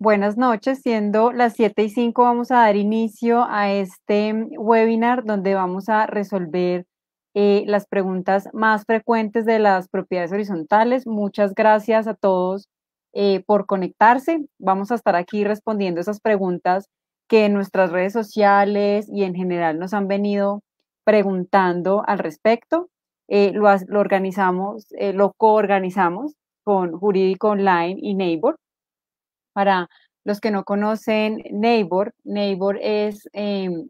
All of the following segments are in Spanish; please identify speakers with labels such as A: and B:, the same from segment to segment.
A: Buenas noches, siendo las 7:05 vamos a dar inicio a este webinar donde vamos a resolver las preguntas más frecuentes de las propiedades horizontales. Muchas gracias a todos por conectarse. Vamos a estar aquí respondiendo esas preguntas que en nuestras redes sociales y en general nos han venido preguntando al respecto. Lo organizamos, lo coorganizamos con Jurídico Online y Neighbor. Para los que no conocen Neighbor, Neighbor es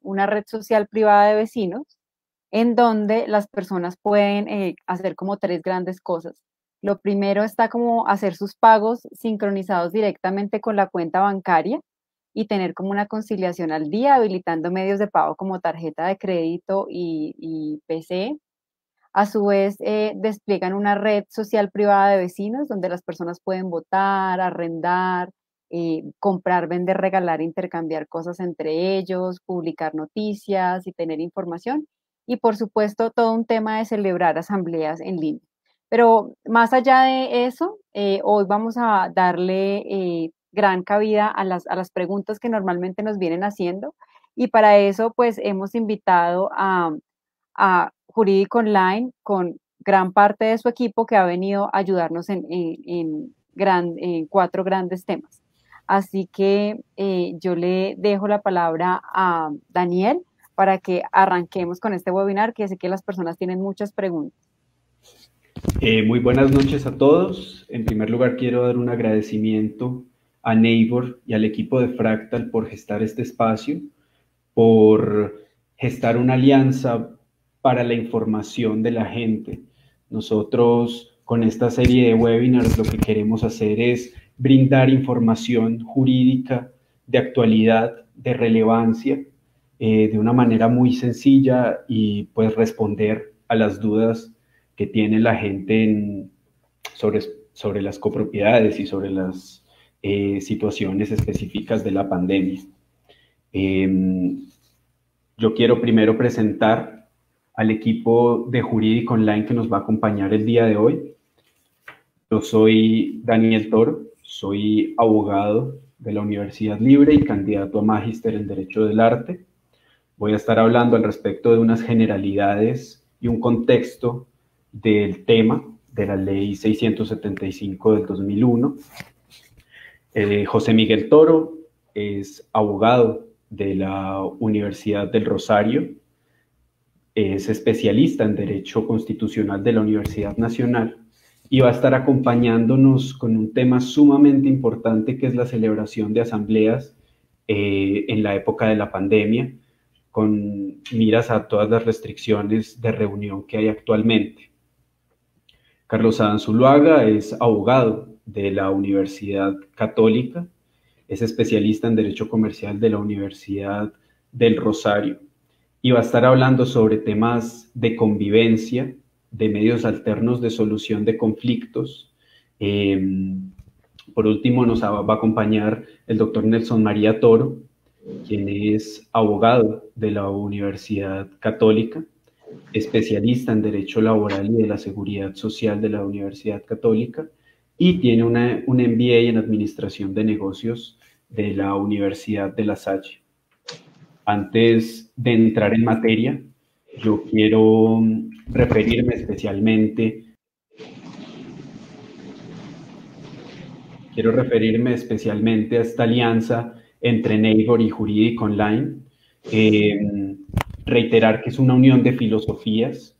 A: una red social privada de vecinos en donde las personas pueden hacer como tres grandes cosas. Lo primero está como hacer sus pagos sincronizados directamente con la cuenta bancaria y tener como una conciliación al día, habilitando medios de pago como tarjeta de crédito y PC. A su vez, despliegan una red social privada de vecinos donde las personas pueden votar, arrendar, comprar, vender, regalar, intercambiar cosas entre ellos, publicar noticias y tener información. Y por supuesto, todo un tema de celebrar asambleas en línea. Pero más allá de eso, hoy vamos a darle gran cabida a las preguntas que normalmente nos vienen haciendo. Y para eso, pues hemos invitado a Jurídico Online con gran parte de su equipo que ha venido a ayudarnos en cuatro grandes temas. Así que yo le dejo la palabra a Daniel para que arranquemos con este webinar, que sé que las personas tienen muchas preguntas.
B: Muy buenas noches a todos. En primer lugar, quiero dar un agradecimiento a Neighbor y al equipo de Fractal por gestar este espacio, por gestar una alianza para la información de la gente. Nosotros, con esta serie de webinars, lo que queremos hacer es brindar información jurídica de actualidad, de relevancia, de una manera muy sencilla y pues responder a las dudas que tiene la gente sobre las copropiedades y sobre las situaciones específicas de la pandemia. Yo quiero primero presentar al equipo de Jurídico Online que nos va a acompañar el día de hoy. Yo soy Daniel Toro, soy abogado de la Universidad Libre y candidato a magíster en Derecho del Arte. Voy a estar hablando al respecto de unas generalidades y un contexto del tema de la Ley 675 del 2001. José Miguel Toro es abogado de la Universidad del Rosario, es especialista en Derecho Constitucional de la Universidad Nacional y va a estar acompañándonos con un tema sumamente importante que es la celebración de asambleas en la época de la pandemia, con miras a todas las restricciones de reunión que hay actualmente. Carlos Adán Zuluaga es abogado de la Universidad Católica, es especialista en Derecho Comercial de la Universidad del Rosario y va a estar hablando sobre temas de convivencia, de medios alternos de solución de conflictos. Por último, nos va a acompañar el doctor Nelson María Toro, quien es abogado de la Universidad Católica, especialista en Derecho Laboral y de la Seguridad Social de la Universidad Católica y tiene un MBA en Administración de Negocios de la Universidad de La Salle. Antes de entrar en materia, yo quiero referirme especialmente a esta alianza entre Neighbor y Jurídico Online. Reiterar que es una unión de filosofías.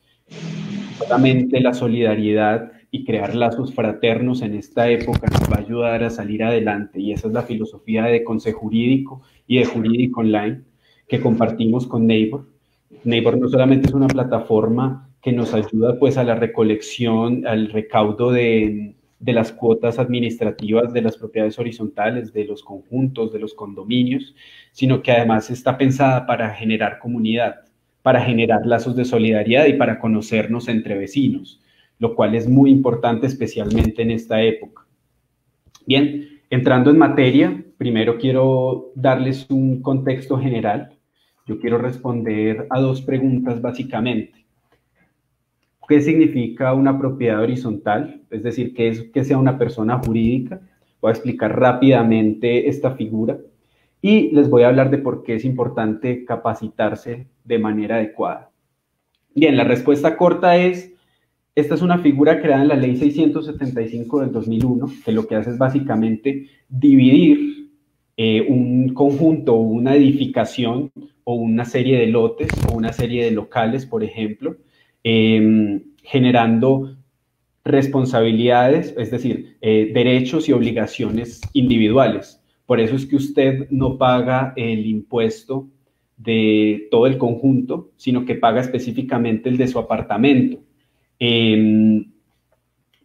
B: Solamente la solidaridad y crear lazos fraternos en esta época nos va a ayudar a salir adelante, y esa es la filosofía de Consejo Jurídico y de Jurídico Online que compartimos con Neighbor. Neighbor no solamente es una plataforma que nos ayuda pues a la recolección, al recaudo de las cuotas administrativas de las propiedades horizontales, de los conjuntos, de los condominios, sino que además está pensada para generar comunidad, para generar lazos de solidaridad y para conocernos entre vecinos, lo cual es muy importante especialmente en esta época. Bien, entrando en materia, primero quiero darles un contexto general. Yo quiero responder a dos preguntas básicamente. ¿Qué significa una propiedad horizontal? Es decir, ¿qué es que sea una persona jurídica? Voy a explicar rápidamente esta figura y les voy a hablar de por qué es importante capacitarse de manera adecuada. Bien, la respuesta corta es: esta es una figura creada en la Ley 675 del 2001, que lo que hace es básicamente dividir un conjunto o una edificación o una serie de lotes o una serie de locales, por ejemplo, generando responsabilidades, es decir, derechos y obligaciones individuales. Por eso es que usted no paga el impuesto de todo el conjunto, sino que paga específicamente el de su apartamento.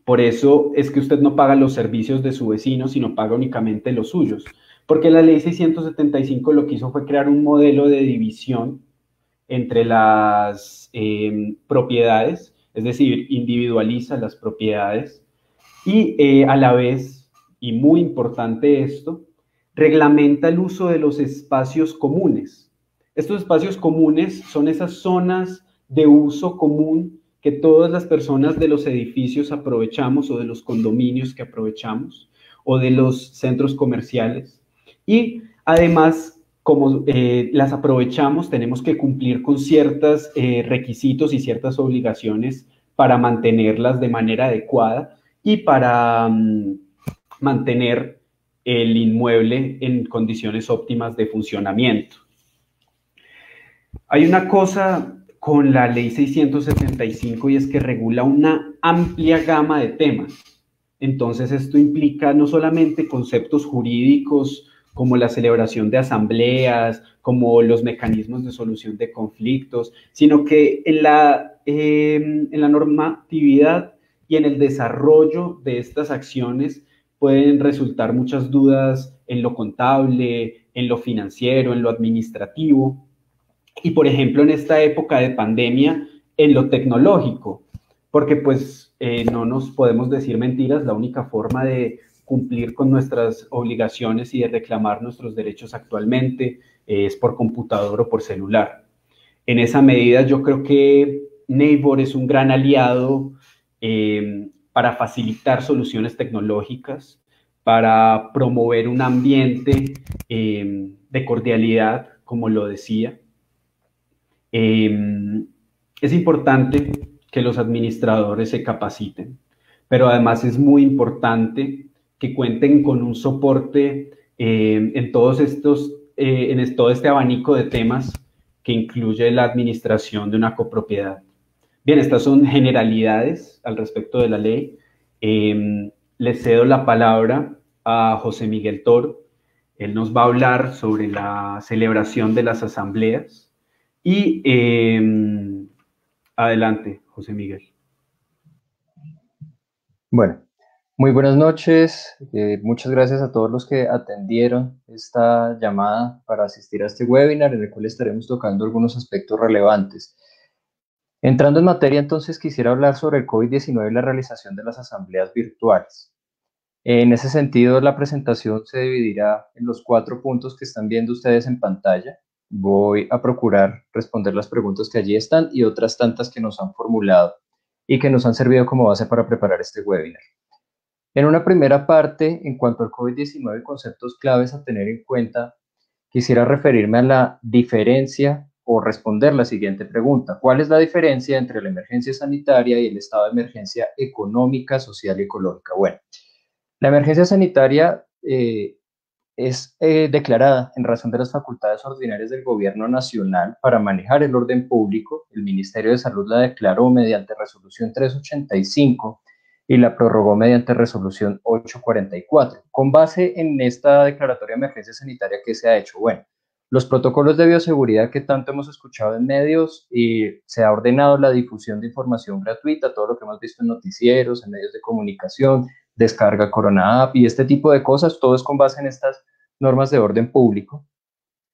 B: Por eso es que usted no paga los servicios de su vecino, sino paga únicamente los suyos. Porque la ley 675 lo que hizo fue crear un modelo de división entre las propiedades, es decir, individualiza las propiedades y a la vez, y muy importante esto, reglamenta el uso de los espacios comunes. Estos espacios comunes son esas zonas de uso común que todas las personas de los edificios aprovechamos, o de los condominios que aprovechamos, o de los centros comerciales. Y además, como las aprovechamos, tenemos que cumplir con ciertos requisitos y ciertas obligaciones para mantenerlas de manera adecuada y para mantener el inmueble en condiciones óptimas de funcionamiento. Hay una cosa con la ley 675 y es que regula una amplia gama de temas. Entonces esto implica no solamente conceptos jurídicos como la celebración de asambleas, como los mecanismos de solución de conflictos, sino que en la normatividad y en el desarrollo de estas acciones pueden resultar muchas dudas en lo contable, en lo financiero, en lo administrativo. Y, por ejemplo, en esta época de pandemia, en lo tecnológico, porque pues no nos podemos decir mentiras, la única forma de cumplir con nuestras obligaciones y de reclamar nuestros derechos actualmente es por computador o por celular. En esa medida yo creo que Neibor es un gran aliado para facilitar soluciones tecnológicas, para promover un ambiente de cordialidad, como lo decía. Es importante que los administradores se capaciten, pero además es muy importante que cuenten con un soporte en todos estos, en todo este abanico de temas que incluye la administración de una copropiedad. Bien, estas son generalidades al respecto de la ley. Le cedo la palabra a José Miguel Toro. Él nos va a hablar sobre la celebración de las asambleas. Y adelante, José Miguel.
C: Bueno, muy buenas noches. Muchas gracias a todos los que atendieron esta llamada para asistir a este webinar en el cual estaremos tocando algunos aspectos relevantes. Entrando en materia, entonces, quisiera hablar sobre el COVID-19 y la realización de las asambleas virtuales. En ese sentido, la presentación se dividirá en los 4 puntos que están viendo ustedes en pantalla. Voy a procurar responder las preguntas que allí están y otras tantas que nos han formulado y que nos han servido como base para preparar este webinar. En una primera parte, en cuanto al COVID-19 y conceptos claves a tener en cuenta, quisiera referirme a la diferencia o responder la siguiente pregunta. ¿Cuál es la diferencia entre la emergencia sanitaria y el estado de emergencia económica, social y ecológica? Bueno, la emergencia sanitaria es declarada en razón de las facultades ordinarias del Gobierno Nacional para manejar el orden público. El Ministerio de Salud la declaró mediante resolución 385 y la prorrogó mediante resolución 844. Con base en esta declaratoria de emergencia sanitaria, ¿qué se ha hecho? Bueno, los protocolos de bioseguridad que tanto hemos escuchado en medios y se ha ordenado la difusión de información gratuita, todo lo que hemos visto en noticieros, en medios de comunicación, descarga Corona App y este tipo de cosas, todo es con base en estas normas de orden público.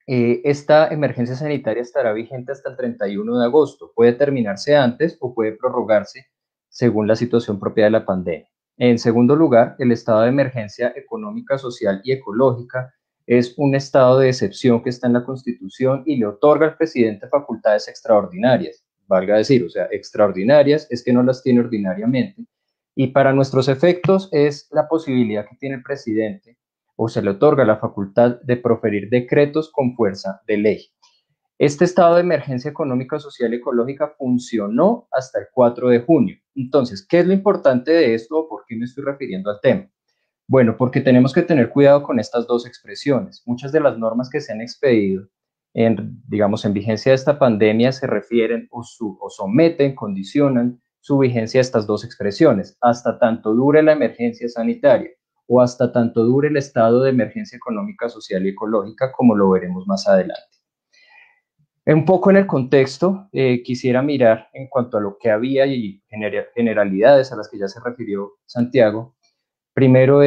C: Esta emergencia sanitaria estará vigente hasta el 31 de agosto. Puede terminarse antes o puede prorrogarse según la situación propia de la pandemia. En segundo lugar, el estado de emergencia económica, social y ecológica es un estado de excepción que está en la Constitución y le otorga al presidente facultades extraordinarias, valga decir, o sea, extraordinarias es que no las tiene ordinariamente, Y para nuestros efectos es la posibilidad que tiene el presidente o se le otorga la facultad de proferir decretos con fuerza de ley. Este estado de emergencia económica, social y ecológica funcionó hasta el 4 de junio. Entonces, ¿qué es lo importante de esto o por qué me estoy refiriendo al tema? Bueno, porque tenemos que tener cuidado con estas dos expresiones. Muchas de las normas que se han expedido digamos, en vigencia de esta pandemia se refieren o someten, condicionan su vigencia a estas dos expresiones, hasta tanto dure la emergencia sanitaria o hasta tanto dure el estado de emergencia económica, social y ecológica, como lo veremos más adelante. Un poco en el contexto, quisiera mirar en cuanto a lo que había y generalidades a las que ya se refirió Santiago. Primero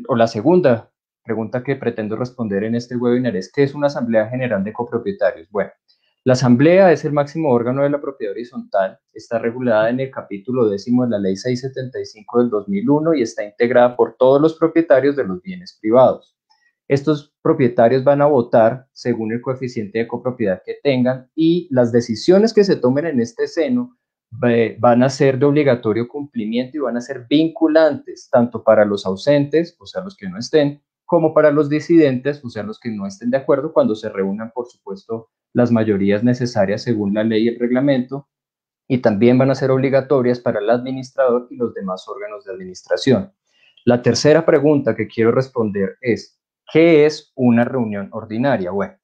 C: o la segunda pregunta que pretendo responder en este webinar es: ¿qué es una Asamblea General de Copropietarios? Bueno, la Asamblea es el máximo órgano de la propiedad horizontal, está regulada en el capítulo 10 de la Ley 675 del 2001 y está integrada por todos los propietarios de los bienes privados. Estos propietarios van a votar según el coeficiente de copropiedad que tengan y las decisiones que se tomen en este seno van a ser de obligatorio cumplimiento y van a ser vinculantes tanto para los ausentes, o sea, los que no estén, como para los disidentes, o sea, los que no estén de acuerdo, cuando se reúnan, por supuesto, las mayorías necesarias según la ley y el reglamento, y también van a ser obligatorias para el administrador y los demás órganos de administración. La tercera pregunta que quiero responder es: ¿qué es una reunión ordinaria? Bueno,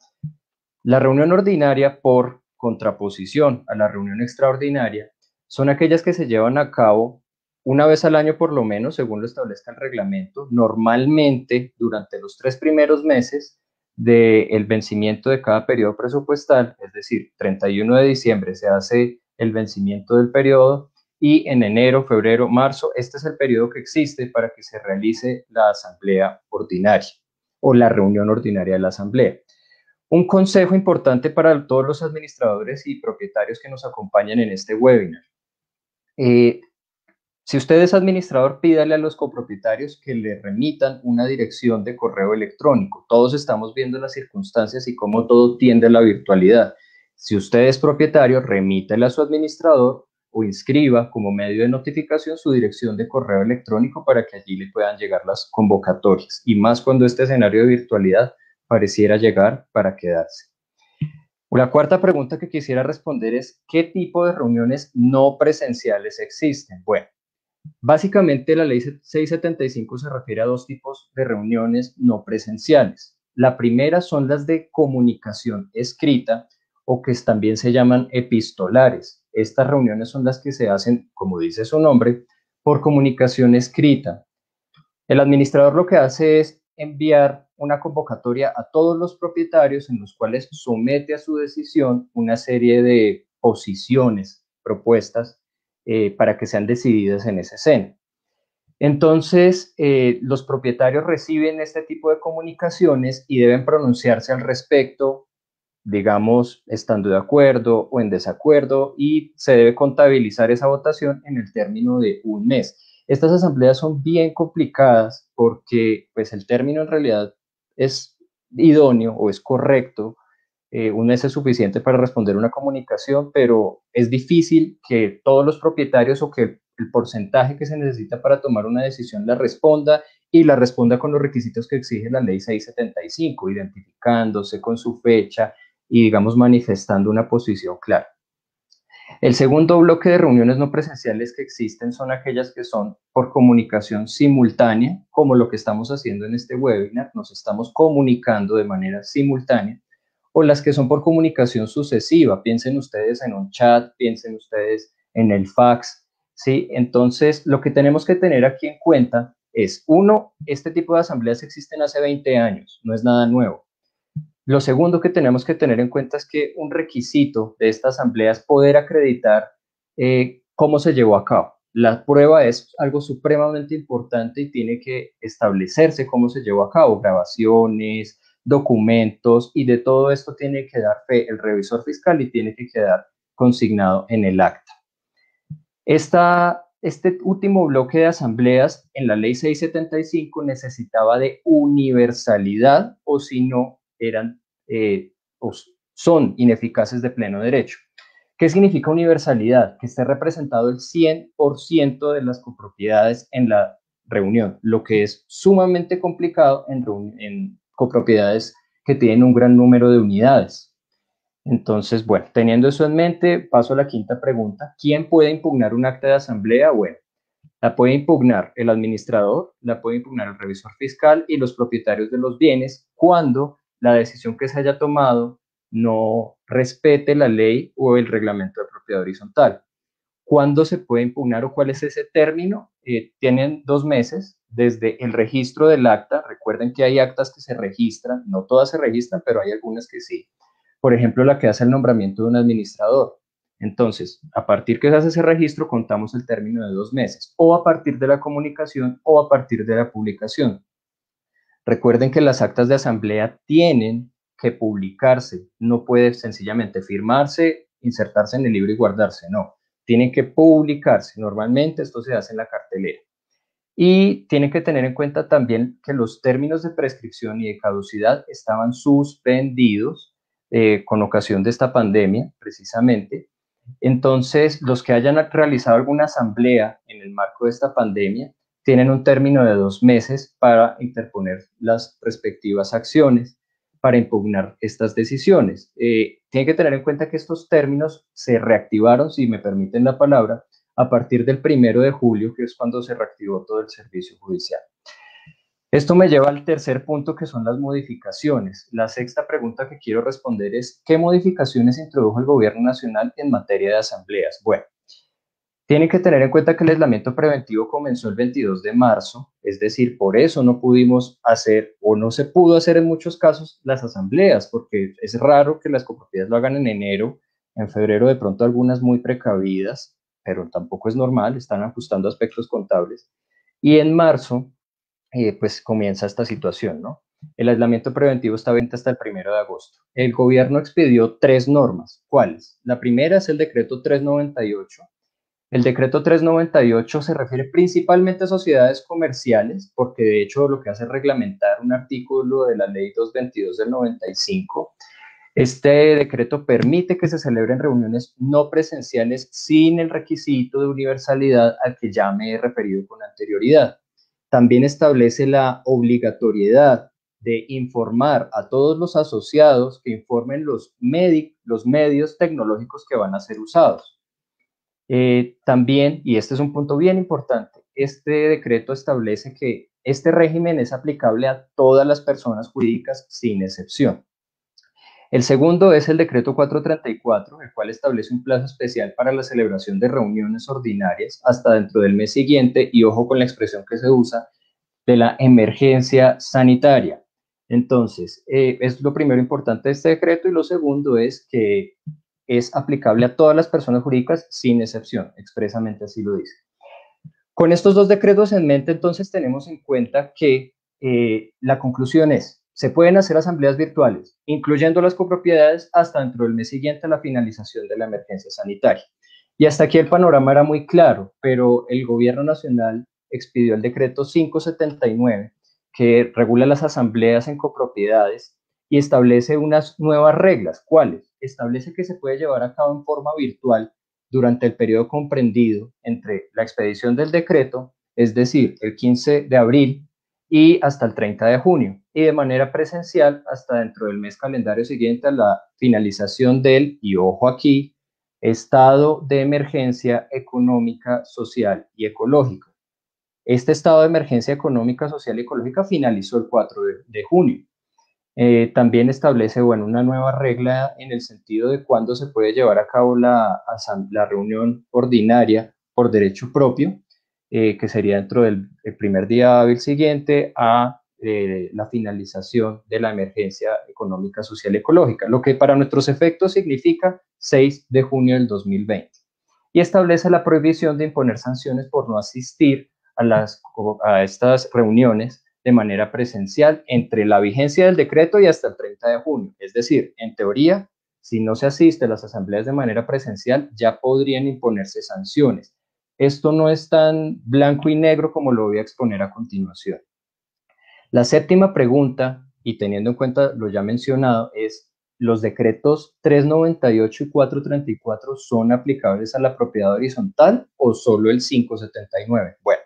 C: la reunión ordinaria, por contraposición a la reunión extraordinaria, son aquellas que se llevan a cabo una vez al año por lo menos, según lo establezca el reglamento, normalmente durante los 3 primeros meses del vencimiento de cada periodo presupuestal, es decir, 31 de diciembre se hace el vencimiento del periodo y en enero, febrero, marzo, este es el periodo que existe para que se realice la asamblea ordinaria o la reunión ordinaria de la asamblea. Un consejo importante para todos los administradores y propietarios que nos acompañan en este webinar. Si usted es administrador, pídale a los copropietarios que le remitan una dirección de correo electrónico. Todos estamos viendo las circunstancias y cómo todo tiende a la virtualidad. Si usted es propietario, remítale a su administrador o inscriba como medio de notificación su dirección de correo electrónico para que allí le puedan llegar las convocatorias. Y más cuando este escenario de virtualidad pareciera llegar para quedarse. La cuarta pregunta que quisiera responder es: ¿qué tipo de reuniones no presenciales existen? Bueno, básicamente la ley 675 se refiere a dos tipos de reuniones no presenciales. La primera son las de comunicación escrita o que también se llaman epistolares. Estas reuniones son las que se hacen, como dice su nombre, por comunicación escrita. El administrador lo que hace es enviar una convocatoria a todos los propietarios en los cuales somete a su decisión una serie de posiciones, propuestas, para que sean decididas en ese seno. Entonces, los propietarios reciben este tipo de comunicaciones y deben pronunciarse al respecto, digamos, estando de acuerdo o en desacuerdo, y se debe contabilizar esa votación en el término de un mes. Estas asambleas son bien complicadas porque pues, el término en realidad es idóneo o es correcto. Un mes es suficiente para responder una comunicación, pero es difícil que todos los propietarios o que el porcentaje que se necesita para tomar una decisión la responda y la responda con los requisitos que exige la ley 675, identificándose con su fecha y, digamos, manifestando una posición clara. El segundo bloque de reuniones no presenciales que existen son aquellas que son por comunicación simultánea, como lo que estamos haciendo en este webinar, nos estamos comunicando de manera simultánea, o las que son por comunicación sucesiva, piensen ustedes en un chat, piensen ustedes en el fax, ¿sí? Entonces, lo que tenemos que tener aquí en cuenta es, uno, este tipo de asambleas existen hace 20 años, no es nada nuevo. Lo segundo que tenemos que tener en cuenta es que un requisito de esta asamblea es poder acreditar cómo se llevó a cabo. La prueba es algo supremamente importante y tiene que establecerse cómo se llevó a cabo, grabaciones, documentos, y de todo esto tiene que dar fe el revisor fiscal y tiene que quedar consignado en el acta. Este último bloque de asambleas en la ley 675 necesitaba de universalidad, o si no, eran o son ineficaces de pleno derecho. ¿Qué significa universalidad? Que esté representado el 100% de las copropiedades en la reunión, lo que es sumamente complicado en copropiedades que tienen un gran número de unidades. Entonces, bueno, teniendo eso en mente, paso a la quinta pregunta. ¿Quién puede impugnar un acta de asamblea? Bueno, la puede impugnar el administrador, la puede impugnar el revisor fiscal y los propietarios de los bienes cuando la decisión que se haya tomado no respete la ley o el reglamento de propiedad horizontal. ¿Cuándo se puede impugnar o cuál es ese término? Tienen 2 meses desde el registro del acta. Recuerden que hay actas que se registran, no todas se registran, pero hay algunas que sí. Por ejemplo, la que hace el nombramiento de un administrador. Entonces, a partir que se hace ese registro, contamos el término de 2 meses, o a partir de la comunicación o a partir de la publicación. Recuerden que las actas de asamblea tienen que publicarse, no puede sencillamente firmarse, insertarse en el libro y guardarse, no. Tienen que publicarse. Normalmente esto se hace en la cartelera. Y tienen que tener en cuenta también que los términos de prescripción y de caducidad estaban suspendidos con ocasión de esta pandemia, precisamente. Entonces, los que hayan realizado alguna asamblea en el marco de esta pandemia tienen un término de 2 meses para interponer las respectivas acciones para impugnar estas decisiones. Tienen que tener en cuenta que estos términos se reactivaron, si me permiten la palabra, a partir del 1 de julio, que es cuando se reactivó todo el servicio judicial. Esto me lleva al tercer punto, que son las modificaciones. La sexta pregunta que quiero responder es, ¿qué modificaciones introdujo el gobierno nacional en materia de asambleas? Bueno, tienen que tener en cuenta que el aislamiento preventivo comenzó el 22 de marzo, es decir, por eso no pudimos hacer o no se pudo hacer en muchos casos las asambleas, porque es raro que las copropiedades lo hagan en enero, en febrero de pronto algunas muy precavidas, pero tampoco es normal, están ajustando aspectos contables. Y en marzo, pues comienza esta situación, ¿no? El aislamiento preventivo está vigente hasta el 1 de agosto. El gobierno expidió 3 normas. ¿Cuáles? La primera es el decreto 398. El decreto 398 se refiere principalmente a sociedades comerciales, porque de hecho lo que hace es reglamentar un artículo de la ley 222 del 95. Este decreto permite que se celebren reuniones no presenciales sin el requisito de universalidad al que ya me he referido con anterioridad. También establece la obligatoriedad de informar a todos los asociados que informen los medios tecnológicos que van a ser usados. También, y este es un punto bien importante, este decreto establece que este régimen es aplicable a todas las personas jurídicas sin excepción. El segundo es el decreto 434, el cual establece un plazo especial para la celebración de reuniones ordinarias hasta dentro del mes siguiente, y ojo con la expresión que se usa, de la emergencia sanitaria. Entonces, es lo primero importante de este decreto, y lo segundo es que es aplicable a todas las personas jurídicas sin excepción, expresamente así lo dice. Con estos 2 decretos en mente, entonces tenemos en cuenta que la conclusión es, se pueden hacer asambleas virtuales, incluyendo las copropiedades, hasta dentro del mes siguiente a la finalización de la emergencia sanitaria. Y hasta aquí el panorama era muy claro, pero el gobierno nacional expidió el decreto 579, que regula las asambleas en copropiedades y establece unas nuevas reglas. ¿Cuáles? Establece que se puede llevar a cabo en forma virtual durante el periodo comprendido entre la expedición del decreto, es decir, el 15 de abril y hasta el 30 de junio, y de manera presencial hasta dentro del mes calendario siguiente a la finalización del, y ojo aquí, estado de emergencia económica, social y ecológica. Este estado de emergencia económica, social y ecológica finalizó el 4 de junio. También establece, bueno, una nueva regla en el sentido de cuándo se puede llevar a cabo la reunión ordinaria por derecho propio, que sería dentro del primer día hábil siguiente a la finalización de la emergencia económica, social y ecológica, lo que para nuestros efectos significa 6 de junio del 2020. Y establece la prohibición de imponer sanciones por no asistir a estas reuniones de manera presencial entre la vigencia del decreto y hasta el 30 de junio. Es decir, en teoría, si no se asiste a las asambleas de manera presencial, ya podrían imponerse sanciones. Esto no es tan blanco y negro como lo voy a exponer a continuación. La séptima pregunta, y teniendo en cuenta lo ya mencionado, es ¿los decretos 398 y 434 son aplicables a la propiedad horizontal o solo el 579? Bueno,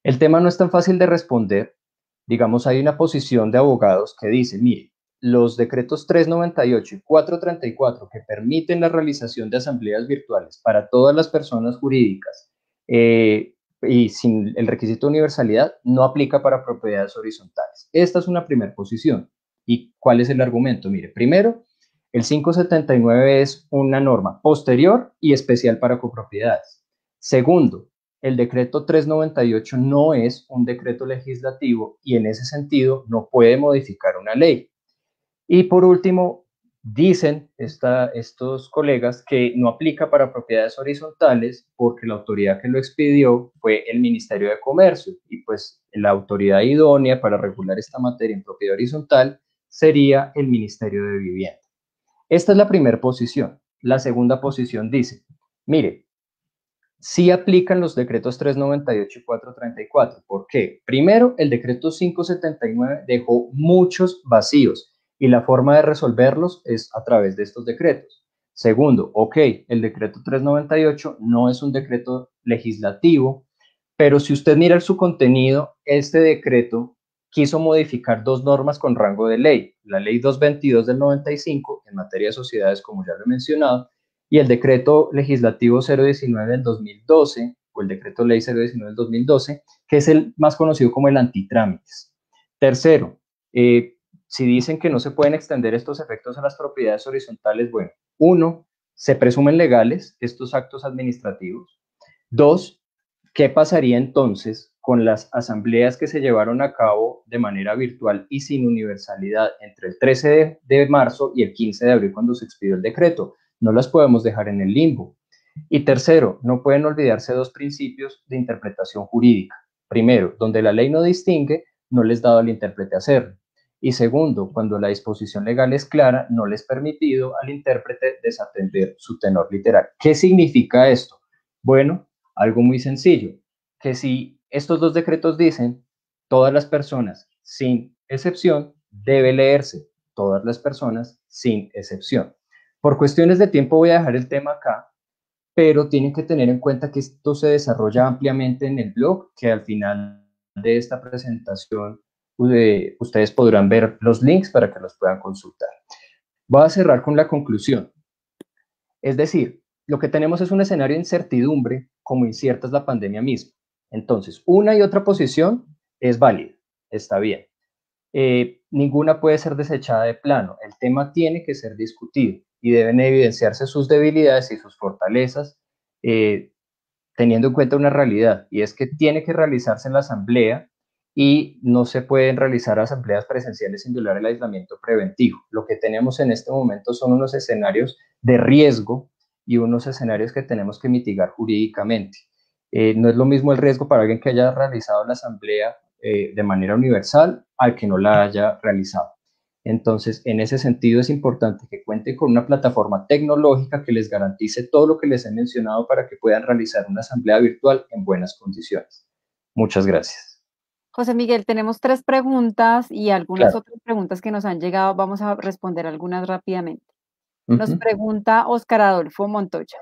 C: el tema no es tan fácil de responder. Digamos, hay una posición de abogados que dice, mire, los decretos 398 y 434 que permiten la realización de asambleas virtuales para todas las personas jurídicas y sin el requisito de universalidad no aplica para propiedades horizontales. Esta es una primera posición. ¿Y cuál es el argumento? Mire, primero, el 579 es una norma posterior y especial para copropiedades. Segundo, el decreto 398 no es un decreto legislativo y en ese sentido no puede modificar una ley. Y por último, dicen estos colegas que no aplica para propiedades horizontales porque la autoridad que lo expidió fue el Ministerio de Comercio y pues la autoridad idónea para regular esta materia en propiedad horizontal sería el Ministerio de Vivienda. Esta es la primera posición. La segunda posición dice, mire, sí aplican los decretos 398 y 434. ¿Por qué? Primero, el decreto 579 dejó muchos vacíos y la forma de resolverlos es a través de estos decretos. Segundo, ok, el decreto 398 no es un decreto legislativo, pero si usted mira su contenido, este decreto quiso modificar dos normas con rango de ley, la ley 222 del 95 en materia de sociedades, como ya lo he mencionado, y el decreto legislativo 019 del 2012, o el decreto ley 019 del 2012, que es el más conocido como el antitrámites. Tercero, si dicen que no se pueden extender estos efectos a las propiedades horizontales, bueno, uno, se presumen legales estos actos administrativos. Dos, ¿qué pasaría entonces con las asambleas que se llevaron a cabo de manera virtual y sin universalidad entre el 13 de marzo y el 15 de abril cuando se expidió el decreto? No las podemos dejar en el limbo. Y tercero, no pueden olvidarse dos principios de interpretación jurídica. Primero, donde la ley no distingue, no les dado al intérprete hacerlo. Y segundo, cuando la disposición legal es clara, no les permitido al intérprete desatender su tenor literal. ¿Qué significa esto? Bueno, algo muy sencillo, que si estos dos decretos dicen todas las personas sin excepción, debe leerse todas las personas sin excepción. Por cuestiones de tiempo voy a dejar el tema acá, pero tienen que tener en cuenta que esto se desarrolla ampliamente en el blog, que al final de esta presentación ustedes podrán ver los links para que los puedan consultar. Voy a cerrar con la conclusión. Es decir, lo que tenemos es un escenario de incertidumbre, como incierta es la pandemia misma. Entonces, una y otra posición es válida, está bien. Ninguna puede ser desechada de plano. El tema tiene que ser discutido y deben evidenciarse sus debilidades y sus fortalezas, teniendo en cuenta una realidad, y es que tiene que realizarse en la asamblea y no se pueden realizar asambleas presenciales sin violar el aislamiento preventivo. Lo que tenemos en este momento son unos escenarios de riesgo y unos escenarios que tenemos que mitigar jurídicamente. No es lo mismo el riesgo para alguien que haya realizado la asamblea de manera universal al que no la haya realizado. Entonces, en ese sentido es importante que cuenten con una plataforma tecnológica que les garantice todo lo que les he mencionado para que puedan realizar una asamblea virtual en buenas condiciones. Muchas gracias.
A: José Miguel, tenemos 3 preguntas y algunas
C: Claro.
A: otras preguntas que nos han llegado. Vamos a responder algunas rápidamente. Nos
C: Uh-huh.
A: pregunta Óscar Adolfo Montoya.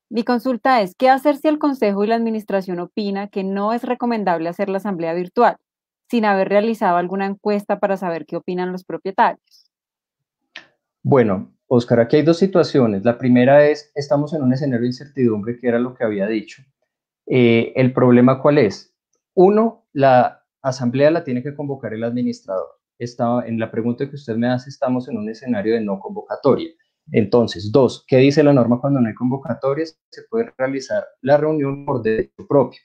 A: Mi consulta es, ¿qué hacer si el Consejo y la Administración opina que no es recomendable hacer la asamblea virtual, sin haber realizado alguna encuesta para saber qué opinan los propietarios?
C: Bueno, Oscar, aquí hay dos situaciones. La primera es, estamos en un escenario de incertidumbre, que era lo que había dicho. ¿El problema cuál es? Uno, la asamblea la tiene que convocar el administrador. En la pregunta que usted me hace, estamos en un escenario de no convocatoria. Entonces, dos, ¿qué dice la norma cuando no hay convocatorias? Se puede realizar la reunión por derecho propio.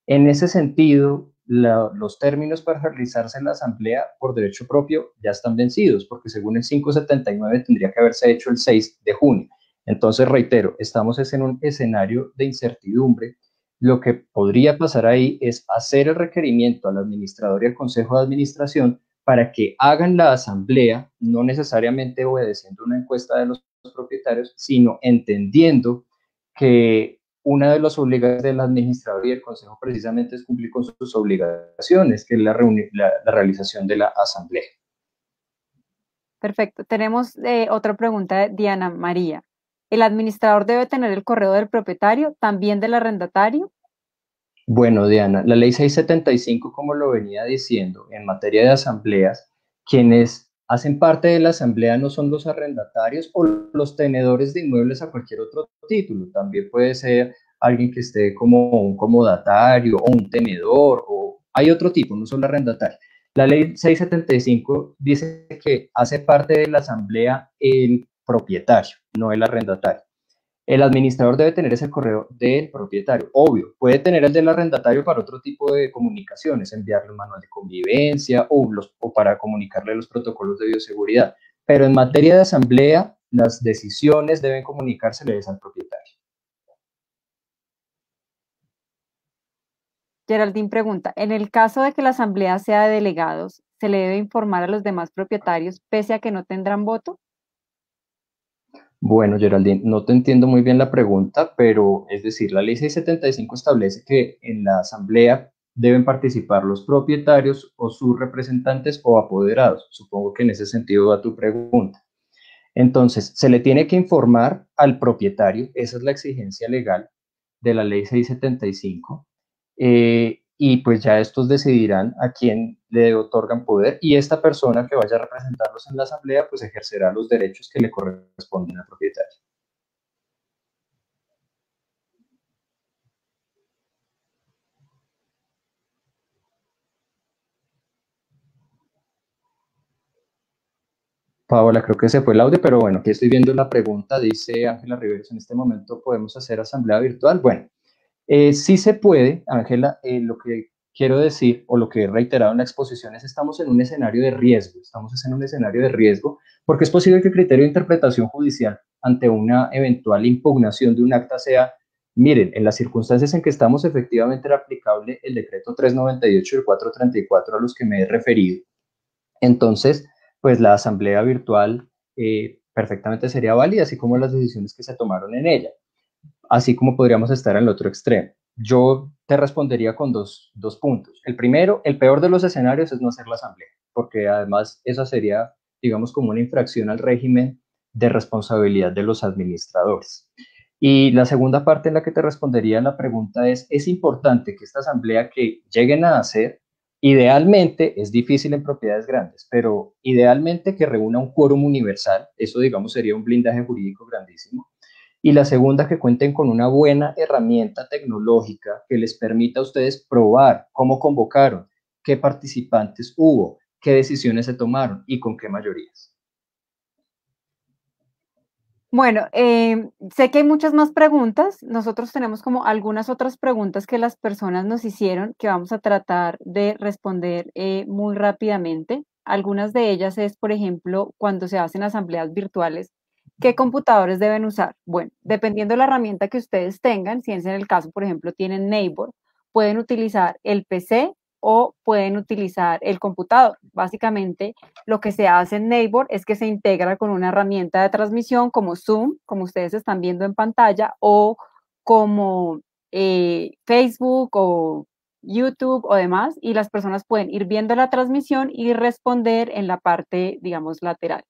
C: En ese sentido, los términos para realizarse en la asamblea por derecho propio ya están vencidos, porque según el 579 tendría que haberse hecho el 6 de junio. Entonces, reitero, estamos en un escenario de incertidumbre. Lo que podría pasar ahí es hacer el requerimiento al administrador y al consejo de administración para que hagan la asamblea, no necesariamente obedeciendo una encuesta de los propietarios, sino entendiendo que una de las obligaciones del administrador y del consejo precisamente es cumplir con sus obligaciones, que es la realización de la asamblea.
A: Perfecto. Tenemos otra pregunta de Diana María. ¿El administrador debe tener el correo del propietario, también del arrendatario?
C: Bueno, Diana, la ley 675, como lo venía diciendo, en materia de asambleas, quienes hacen parte de la asamblea no son los arrendatarios o los tenedores de inmuebles a cualquier otro título. También puede ser alguien que esté como un comodatario o un tenedor, o hay otro tipo, no solo arrendatario. La ley 675 dice que hace parte de la asamblea el propietario, no el arrendatario. El administrador debe tener ese correo del propietario, obvio. Puede tener el del arrendatario para otro tipo de comunicaciones, enviarle un manual de convivencia o para comunicarle los protocolos de bioseguridad. Pero en materia de asamblea, las decisiones deben comunicárseles al propietario.
A: Geraldine pregunta, en el caso de que la asamblea sea de delegados, ¿se le debe informar a los demás propietarios pese a que no tendrán voto?
C: Bueno, Geraldine, no te entiendo muy bien la pregunta, pero es decir, la ley 675 establece que en la asamblea deben participar los propietarios o sus representantes o apoderados. Supongo que en ese sentido va tu pregunta. Entonces, se le tiene que informar al propietario, esa es la exigencia legal de la ley 675, y pues ya estos decidirán a quién le otorgan poder y esta persona que vaya a representarlos en la asamblea pues ejercerá los derechos que le corresponden al propietario. Paola, creo que se fue el audio, pero bueno, aquí estoy viendo la pregunta, dice Ángela Riveros, en este momento podemos hacer asamblea virtual. Bueno, sí se puede, Ángela, lo que quiero decir o lo que he reiterado en la exposición es estamos en un escenario de riesgo, estamos en un escenario de riesgo porque es posible que el criterio de interpretación judicial ante una eventual impugnación de un acta sea, miren, en las circunstancias en que estamos efectivamente era aplicable el decreto 398 y el 434 a los que me he referido. Entonces, pues la asamblea virtual perfectamente sería válida, así como las decisiones que se tomaron en ella, así como podríamos estar en el otro extremo. Yo te respondería con dos puntos. El primero, el peor de los escenarios es no hacer la asamblea, porque además esa sería, digamos, como una infracción al régimen de responsabilidad de los administradores. Y la segunda parte en la que te respondería la pregunta es importante que esta asamblea que lleguen a hacer, idealmente, es difícil en propiedades grandes, pero idealmente que reúna un quórum universal, eso digamos sería un blindaje jurídico grandísimo, y la segunda, que cuenten con una buena herramienta tecnológica que les permita a ustedes probar cómo convocaron, qué participantes hubo, qué decisiones se tomaron y con qué mayorías.
A: Bueno, sé que hay muchas más preguntas. Nosotros tenemos como algunas otras preguntas que las personas nos hicieron que vamos a tratar de responder muy rápidamente. Algunas de ellas es, por ejemplo, cuando se hacen asambleas virtuales, ¿qué computadores deben usar? Bueno, dependiendo de la herramienta que ustedes tengan, si es en el caso, por ejemplo, tienen Neighbor, pueden utilizar el PC o pueden utilizar el computador. Básicamente, lo que se hace en Neighbor es que se integra con una herramienta de transmisión como Zoom, como ustedes están viendo en pantalla, o como Facebook o YouTube o demás, y las personas pueden ir viendo la transmisión y responder en la parte, digamos, lateral.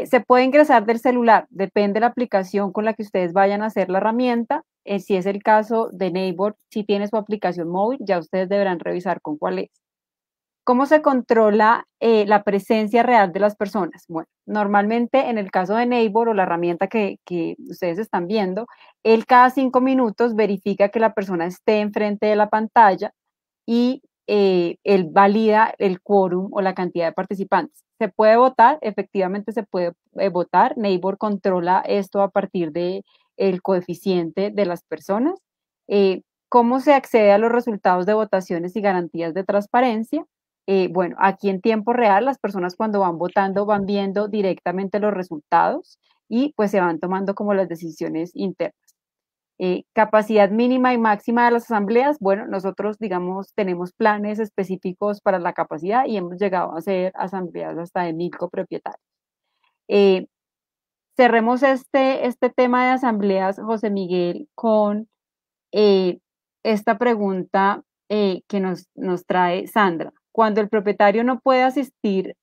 A: Se puede ingresar del celular, depende de la aplicación con la que ustedes vayan a hacer la herramienta. Si es el caso de Neighbor, si tiene su aplicación móvil, ya ustedes deberán revisar con cuál es. ¿Cómo se controla la presencia real de las personas? Bueno, normalmente en el caso de Neighbor o la herramienta que ustedes están viendo, él cada 5 minutos verifica que la persona esté enfrente de la pantalla y él valida el quórum o la cantidad de participantes. ¿Se puede votar? Efectivamente se puede votar. Neighbor controla esto a partir de el coeficiente de las personas. ¿Cómo se accede a los resultados de votaciones y garantías de transparencia? Bueno, aquí en tiempo real las personas cuando van votando van viendo directamente los resultados y pues se van tomando como las decisiones internas. Capacidad mínima y máxima de las asambleas, bueno, nosotros digamos tenemos planes específicos para la capacidad y hemos llegado a hacer asambleas hasta de 1000 copropietarios. Eh, Cerremos este tema de asambleas, José Miguel, con eh, esta pregunta que nos trae Sandra. Cuando el propietario no puede asistir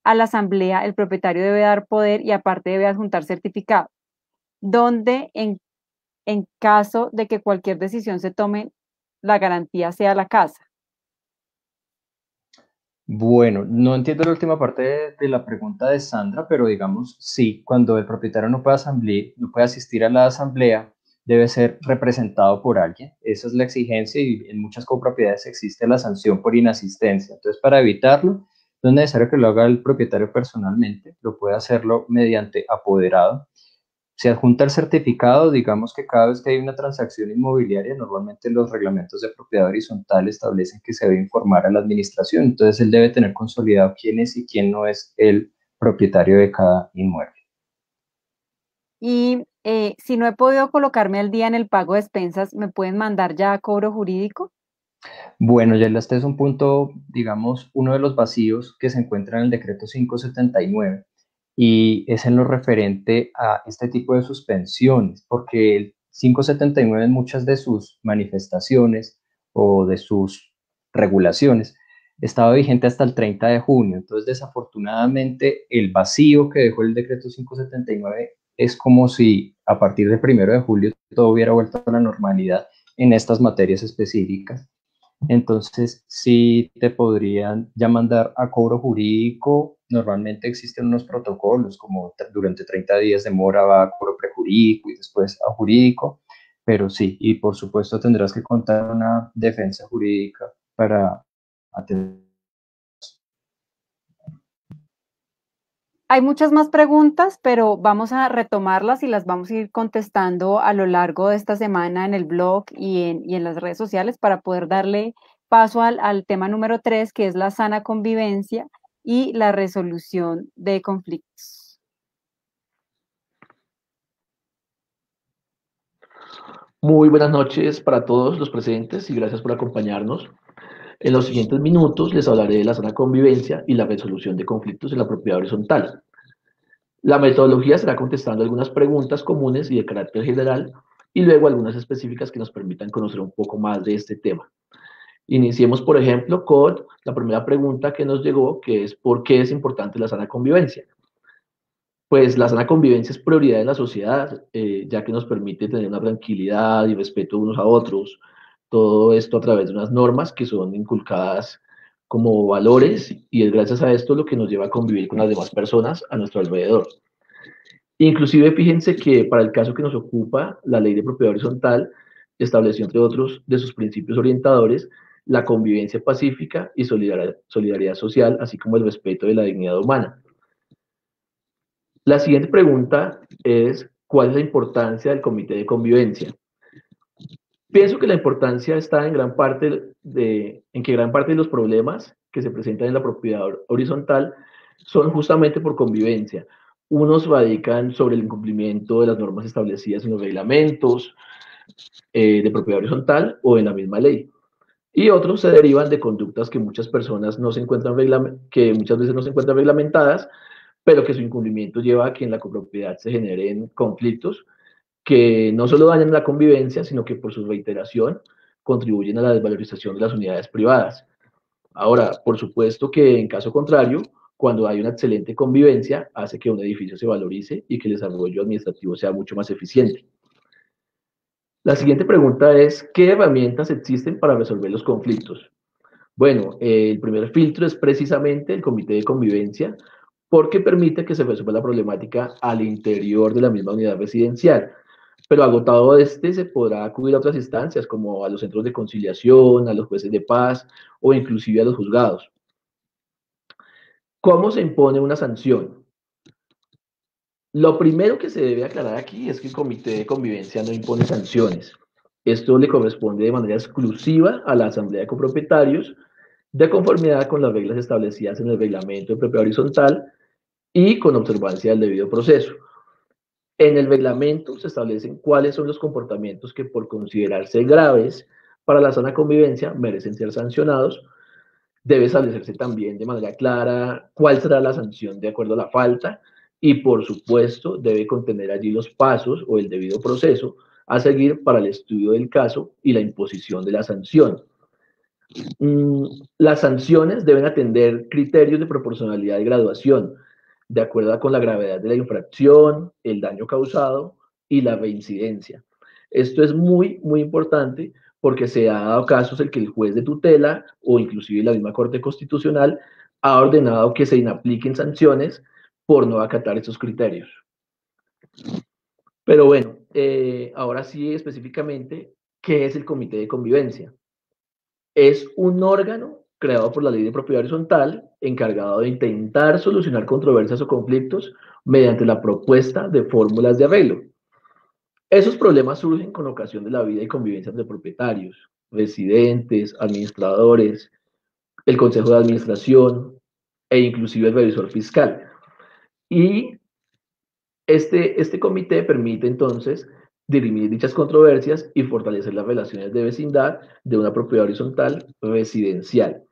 A: a la asamblea el propietario debe dar poder y aparte debe adjuntar certificado, donde en caso de que cualquier decisión se tome, la garantía sea la casa.
C: Bueno, no entiendo la última parte de la pregunta de Sandra, pero digamos, sí, cuando el propietario no puede asistir a la asamblea, debe ser representado por alguien. Esa es la exigencia y en muchas copropiedades existe la sanción por inasistencia. Entonces, para evitarlo, no es necesario que lo haga el propietario personalmente, lo puede hacerlo mediante apoderado. Se adjunta el certificado, digamos que cada vez que hay una transacción inmobiliaria, normalmente los reglamentos de propiedad horizontal establecen que se debe informar a la administración, entonces él debe tener consolidado quién es y quién no es el propietario de cada inmueble.
A: Y si no he podido colocarme al día en el pago de expensas, ¿me pueden mandar ya a cobro jurídico?
C: Bueno, ya este es un punto, digamos, uno de los vacíos que se encuentra en el decreto 579 y es en lo referente a este tipo de suspensiones, porque el 579 en muchas de sus manifestaciones o de sus regulaciones estaba vigente hasta el 30 de junio. Entonces, desafortunadamente, el vacío que dejó el decreto 579 es como si a partir del 1 de julio todo hubiera vuelto a la normalidad en estas materias específicas. Entonces, sí te podrían ya mandar a cobro jurídico. Normalmente existen unos protocolos, como durante 30 días de mora va a cobro prejurídico y después a jurídico, pero sí, y por supuesto tendrás que contar una defensa jurídica para atender.
A: Hay muchas más preguntas, pero vamos a retomarlas y las vamos a ir contestando a lo largo de esta semana en el blog y en las redes sociales para poder darle paso al tema número 3, que es la sana convivencia y la resolución de conflictos.
D: Muy buenas noches para todos los presentes y gracias por acompañarnos. En los siguientes minutos les hablaré de la sana convivencia y la resolución de conflictos en la propiedad horizontal. La metodología será contestando algunas preguntas comunes y de carácter general y luego algunas específicas que nos permitan conocer un poco más de este tema. Iniciemos, por ejemplo, con la primera pregunta que nos llegó, que es ¿por qué es importante la sana convivencia? Pues la sana convivencia es prioridad en la sociedad, ya que nos permite tener una tranquilidad y respeto unos a otros. Todo esto a través de unas normas que son inculcadas como valores y es gracias a esto lo que nos lleva a convivir con las demás personas a nuestro alrededor. Inclusive fíjense que para el caso que nos ocupa, la ley de propiedad horizontal estableció, entre otros de sus principios orientadores, la convivencia pacífica y solidaridad social, así como el respeto de la dignidad humana. La siguiente pregunta es, ¿cuál es la importancia del comité de convivencia? Pienso que la importancia está en que gran parte de los problemas que se presentan en la propiedad horizontal son justamente por convivencia. Unos radican sobre el incumplimiento de las normas establecidas en los reglamentos de propiedad horizontal o en la misma ley. Y otros se derivan de conductas que muchas personas no se encuentran que muchas veces no se encuentran reglamentadas, pero que su incumplimiento lleva a que en la copropiedad se generen conflictos que no solo dañan la convivencia, sino que por su reiteración contribuyen a la desvalorización de las unidades privadas. Ahora, por supuesto que en caso contrario, cuando hay una excelente convivencia, hace que un edificio se valorice y que el desarrollo administrativo sea mucho más eficiente. La siguiente pregunta es, ¿qué herramientas existen para resolver los conflictos? Bueno, el primer filtro es precisamente el comité de convivencia, porque permite que se resuelva la problemática al interior de la misma unidad residencial. Pero agotado este, se podrá acudir a otras instancias, como a los centros de conciliación, a los jueces de paz o inclusive a los juzgados. ¿Cómo se impone una sanción? Lo primero que se debe aclarar aquí es que el comité de convivencia no impone sanciones. Esto le corresponde de manera exclusiva a la asamblea de copropietarios, de conformidad con las reglas establecidas en el reglamento de propiedad horizontal y con observancia del debido proceso. En el reglamento se establecen cuáles son los comportamientos que por considerarse graves para la sana convivencia merecen ser sancionados. Debe establecerse también de manera clara cuál será la sanción de acuerdo a la falta y por supuesto debe contener allí los pasos o el debido proceso a seguir para el estudio del caso y la imposición de la sanción. Las sanciones deben atender criterios de proporcionalidad y graduación, de acuerdo con la gravedad de la infracción, el daño causado y la reincidencia. Esto es muy, muy importante porque se ha dado casos en que el juez de tutela o inclusive la misma Corte Constitucional ha ordenado que se inapliquen sanciones por no acatar estos criterios. Pero bueno, ahora sí específicamente, ¿qué es el Comité de Convivencia? Es un órgano creado por la Ley de Propiedad Horizontal encargado de intentar solucionar controversias o conflictos mediante la propuesta de fórmulas de arreglo. Esos problemas surgen con ocasión de la vida y convivencia de propietarios, residentes, administradores, el consejo de administración e inclusive el revisor fiscal. Y este comité permite entonces dirimir dichas controversias y fortalecer las relaciones de vecindad de una propiedad horizontal residencial.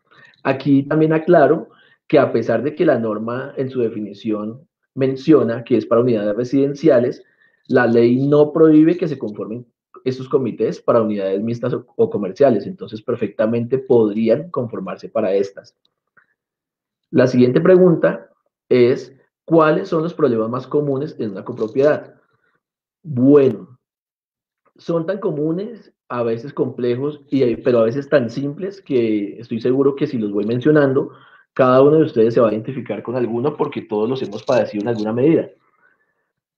D: Aquí también aclaro que a pesar de que la norma en su definición menciona que es para unidades residenciales, la ley no prohíbe que se conformen estos comités para unidades mixtas o comerciales, entonces perfectamente podrían conformarse para estas. La siguiente pregunta es, ¿cuáles son los problemas más comunes en una copropiedad? Bueno, son tan comunes, a veces complejos, pero a veces tan simples que estoy seguro que si los voy mencionando, cada uno de ustedes se va a identificar con alguno porque todos los hemos padecido en alguna medida.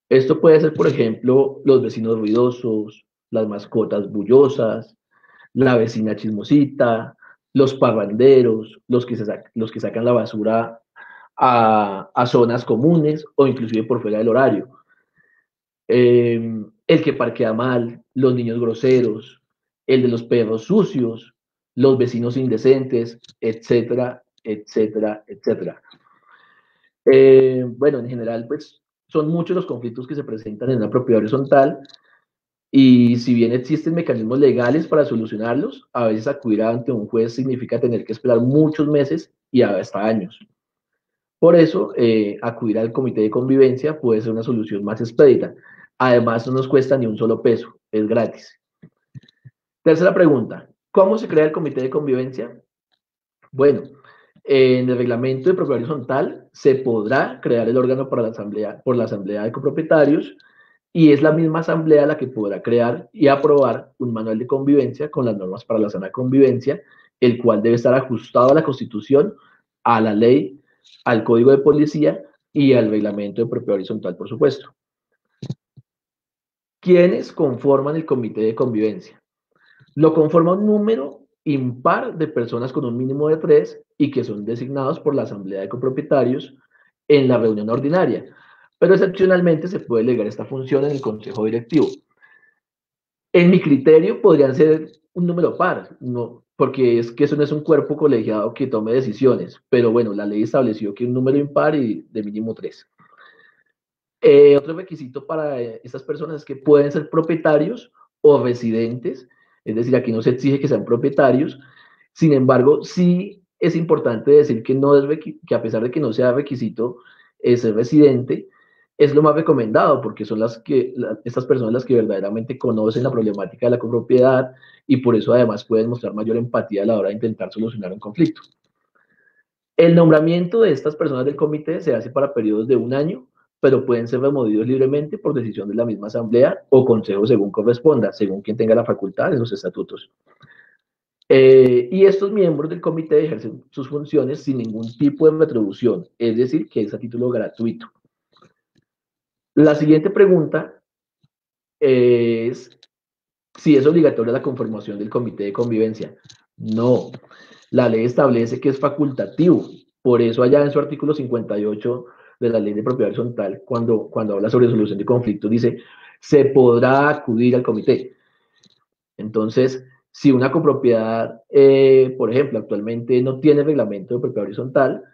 D: Esto puede ser, por ejemplo, los vecinos ruidosos, las mascotas bullosas, la vecina chismosita, los parranderos, los que sacan la basura a zonas comunes o inclusive por fuera del horario. El que parquea mal, los niños groseros, el de los perros sucios, los vecinos indecentes, etcétera, etcétera, etcétera. Bueno, en general, pues son muchos los conflictos que se presentan en una propiedad horizontal y si bien existen mecanismos legales para solucionarlos, a veces acudir ante un juez significa tener que esperar muchos meses y hasta años. Por eso, acudir al comité de convivencia puede ser una solución más expedita. Además, no nos cuesta ni un solo peso, es gratis. Tercera pregunta, ¿cómo se crea el comité de convivencia? Bueno, en el reglamento de propiedad horizontal se podrá crear el órgano para por la asamblea de copropietarios y es la misma asamblea la que podrá crear y aprobar un manual de convivencia con las normas para la sana convivencia, el cual debe estar ajustado a la Constitución, a la ley, al Código de Policía y al reglamento de propiedad horizontal, por supuesto. ¿Quiénes conforman el comité de convivencia? Lo conforma un número impar de personas con un mínimo de 3 y que son designados por la asamblea de copropietarios en la reunión ordinaria, pero excepcionalmente se puede delegar esta función en el consejo directivo. En mi criterio podrían ser un número par, no, porque es que eso no es un cuerpo colegiado que tome decisiones, pero bueno, la ley estableció que un número impar y de mínimo 3. Otro requisito para estas personas es que pueden ser propietarios o residentes, es decir, aquí no se exige que sean propietarios, sin embargo, sí es importante decir que, que a pesar de que no sea requisito ser residente, es lo más recomendado porque son estas personas las que verdaderamente conocen la problemática de la copropiedad y por eso además pueden mostrar mayor empatía a la hora de intentar solucionar un conflicto. El nombramiento de estas personas del comité se hace para periodos de 1 año, pero pueden ser removidos libremente por decisión de la misma asamblea o consejo según corresponda, según quien tenga la facultad en los estatutos. Y estos miembros del comité ejercen sus funciones sin ningún tipo de retribución, es decir, que es a título gratuito. La siguiente pregunta es si es obligatoria la conformación del comité de convivencia. No, la ley establece que es facultativo, por eso allá en su artículo 58 de la ley de propiedad horizontal, cuando habla sobre solución de conflictos, dice, se podrá acudir al comité. Entonces, si una copropiedad, por ejemplo, actualmente no tiene reglamento de propiedad horizontal,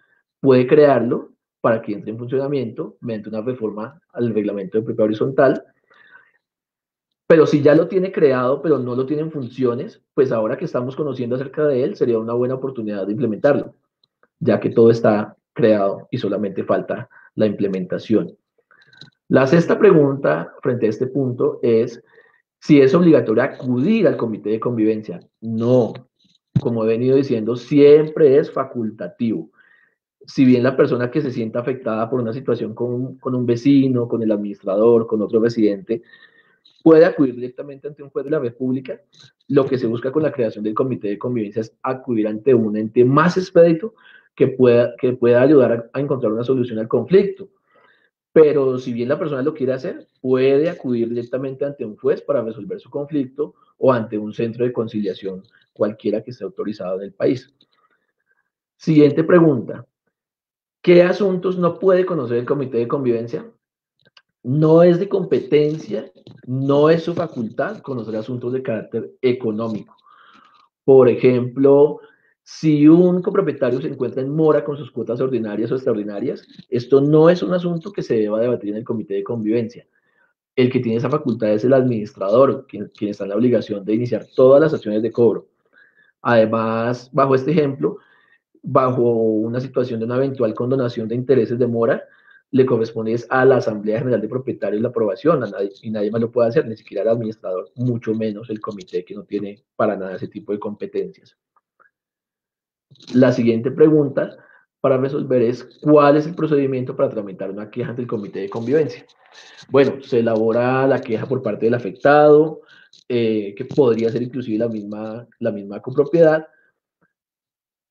D: puede crearlo para que entre en funcionamiento mediante una reforma al reglamento de propiedad horizontal. Pero si ya lo tiene creado, pero no lo tiene en funciones, pues ahora que estamos conociendo acerca de él, sería una buena oportunidad de implementarlo, ya que todo está creado y solamente falta la implementación. La sexta pregunta frente a este punto es si es obligatorio acudir al comité de convivencia. No, como he venido diciendo, siempre es facultativo. Si bien la persona que se sienta afectada por una situación con un vecino, con el administrador, con otro residente, puede acudir directamente ante un juez de la República, lo que se busca con la creación del comité de convivencia es acudir ante un ente más expedito que pueda ayudar a encontrar una solución al conflicto. Pero si bien la persona lo quiere hacer, puede acudir directamente ante un juez para resolver su conflicto o ante un centro de conciliación, cualquiera que esté autorizado en el país. Siguiente pregunta. ¿Qué asuntos no puede conocer el comité de convivencia? No es de competencia, no es su facultad conocer asuntos de carácter económico. Por ejemplo, si un copropietario se encuentra en mora con sus cuotas ordinarias o extraordinarias, esto no es un asunto que se deba debatir en el comité de convivencia. El que tiene esa facultad es el administrador, quien está en la obligación de iniciar todas las acciones de cobro. Además, bajo este ejemplo, bajo una situación de una eventual condonación de intereses de mora, le corresponde a la Asamblea General de Propietarios la aprobación, y nadie más lo puede hacer, ni siquiera el administrador, mucho menos el comité, que no tiene para nada ese tipo de competencias. La siguiente pregunta para resolver es: ¿cuál es el procedimiento para tramitar una queja ante el comité de convivencia? Bueno, se elabora la queja por parte del afectado, que podría ser inclusive la misma copropiedad.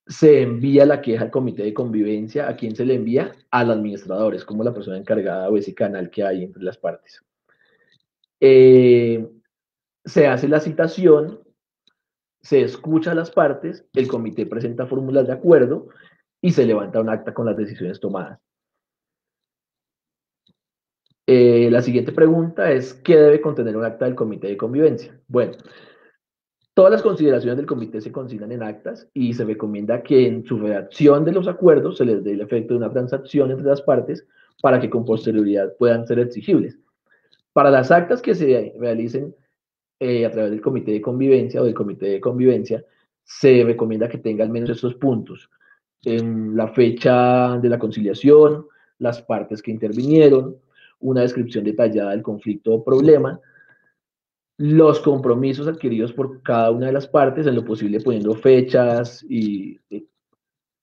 D: Se envía la queja al comité de convivencia. ¿A quién se le envía? Al administrador, es como la persona encargada o ese canal que hay entre las partes. Se hace la citación, se escucha a las partes, el comité presenta fórmulas de acuerdo y se levanta un acta con las decisiones tomadas. La siguiente pregunta es: ¿qué debe contener un acta del comité de convivencia? Bueno, todas las consideraciones del comité se consignan en actas y se recomienda que en su redacción de los acuerdos se les dé el efecto de una transacción entre las partes para que con posterioridad puedan ser exigibles. Para las actas que se realicen a través del comité de convivencia o del comité de convivencia, se recomienda que tenga al menos estos puntos: la fecha de la conciliación, las partes que intervinieron, una descripción detallada del conflicto o problema, los compromisos adquiridos por cada una de las partes, en lo posible poniendo fechas y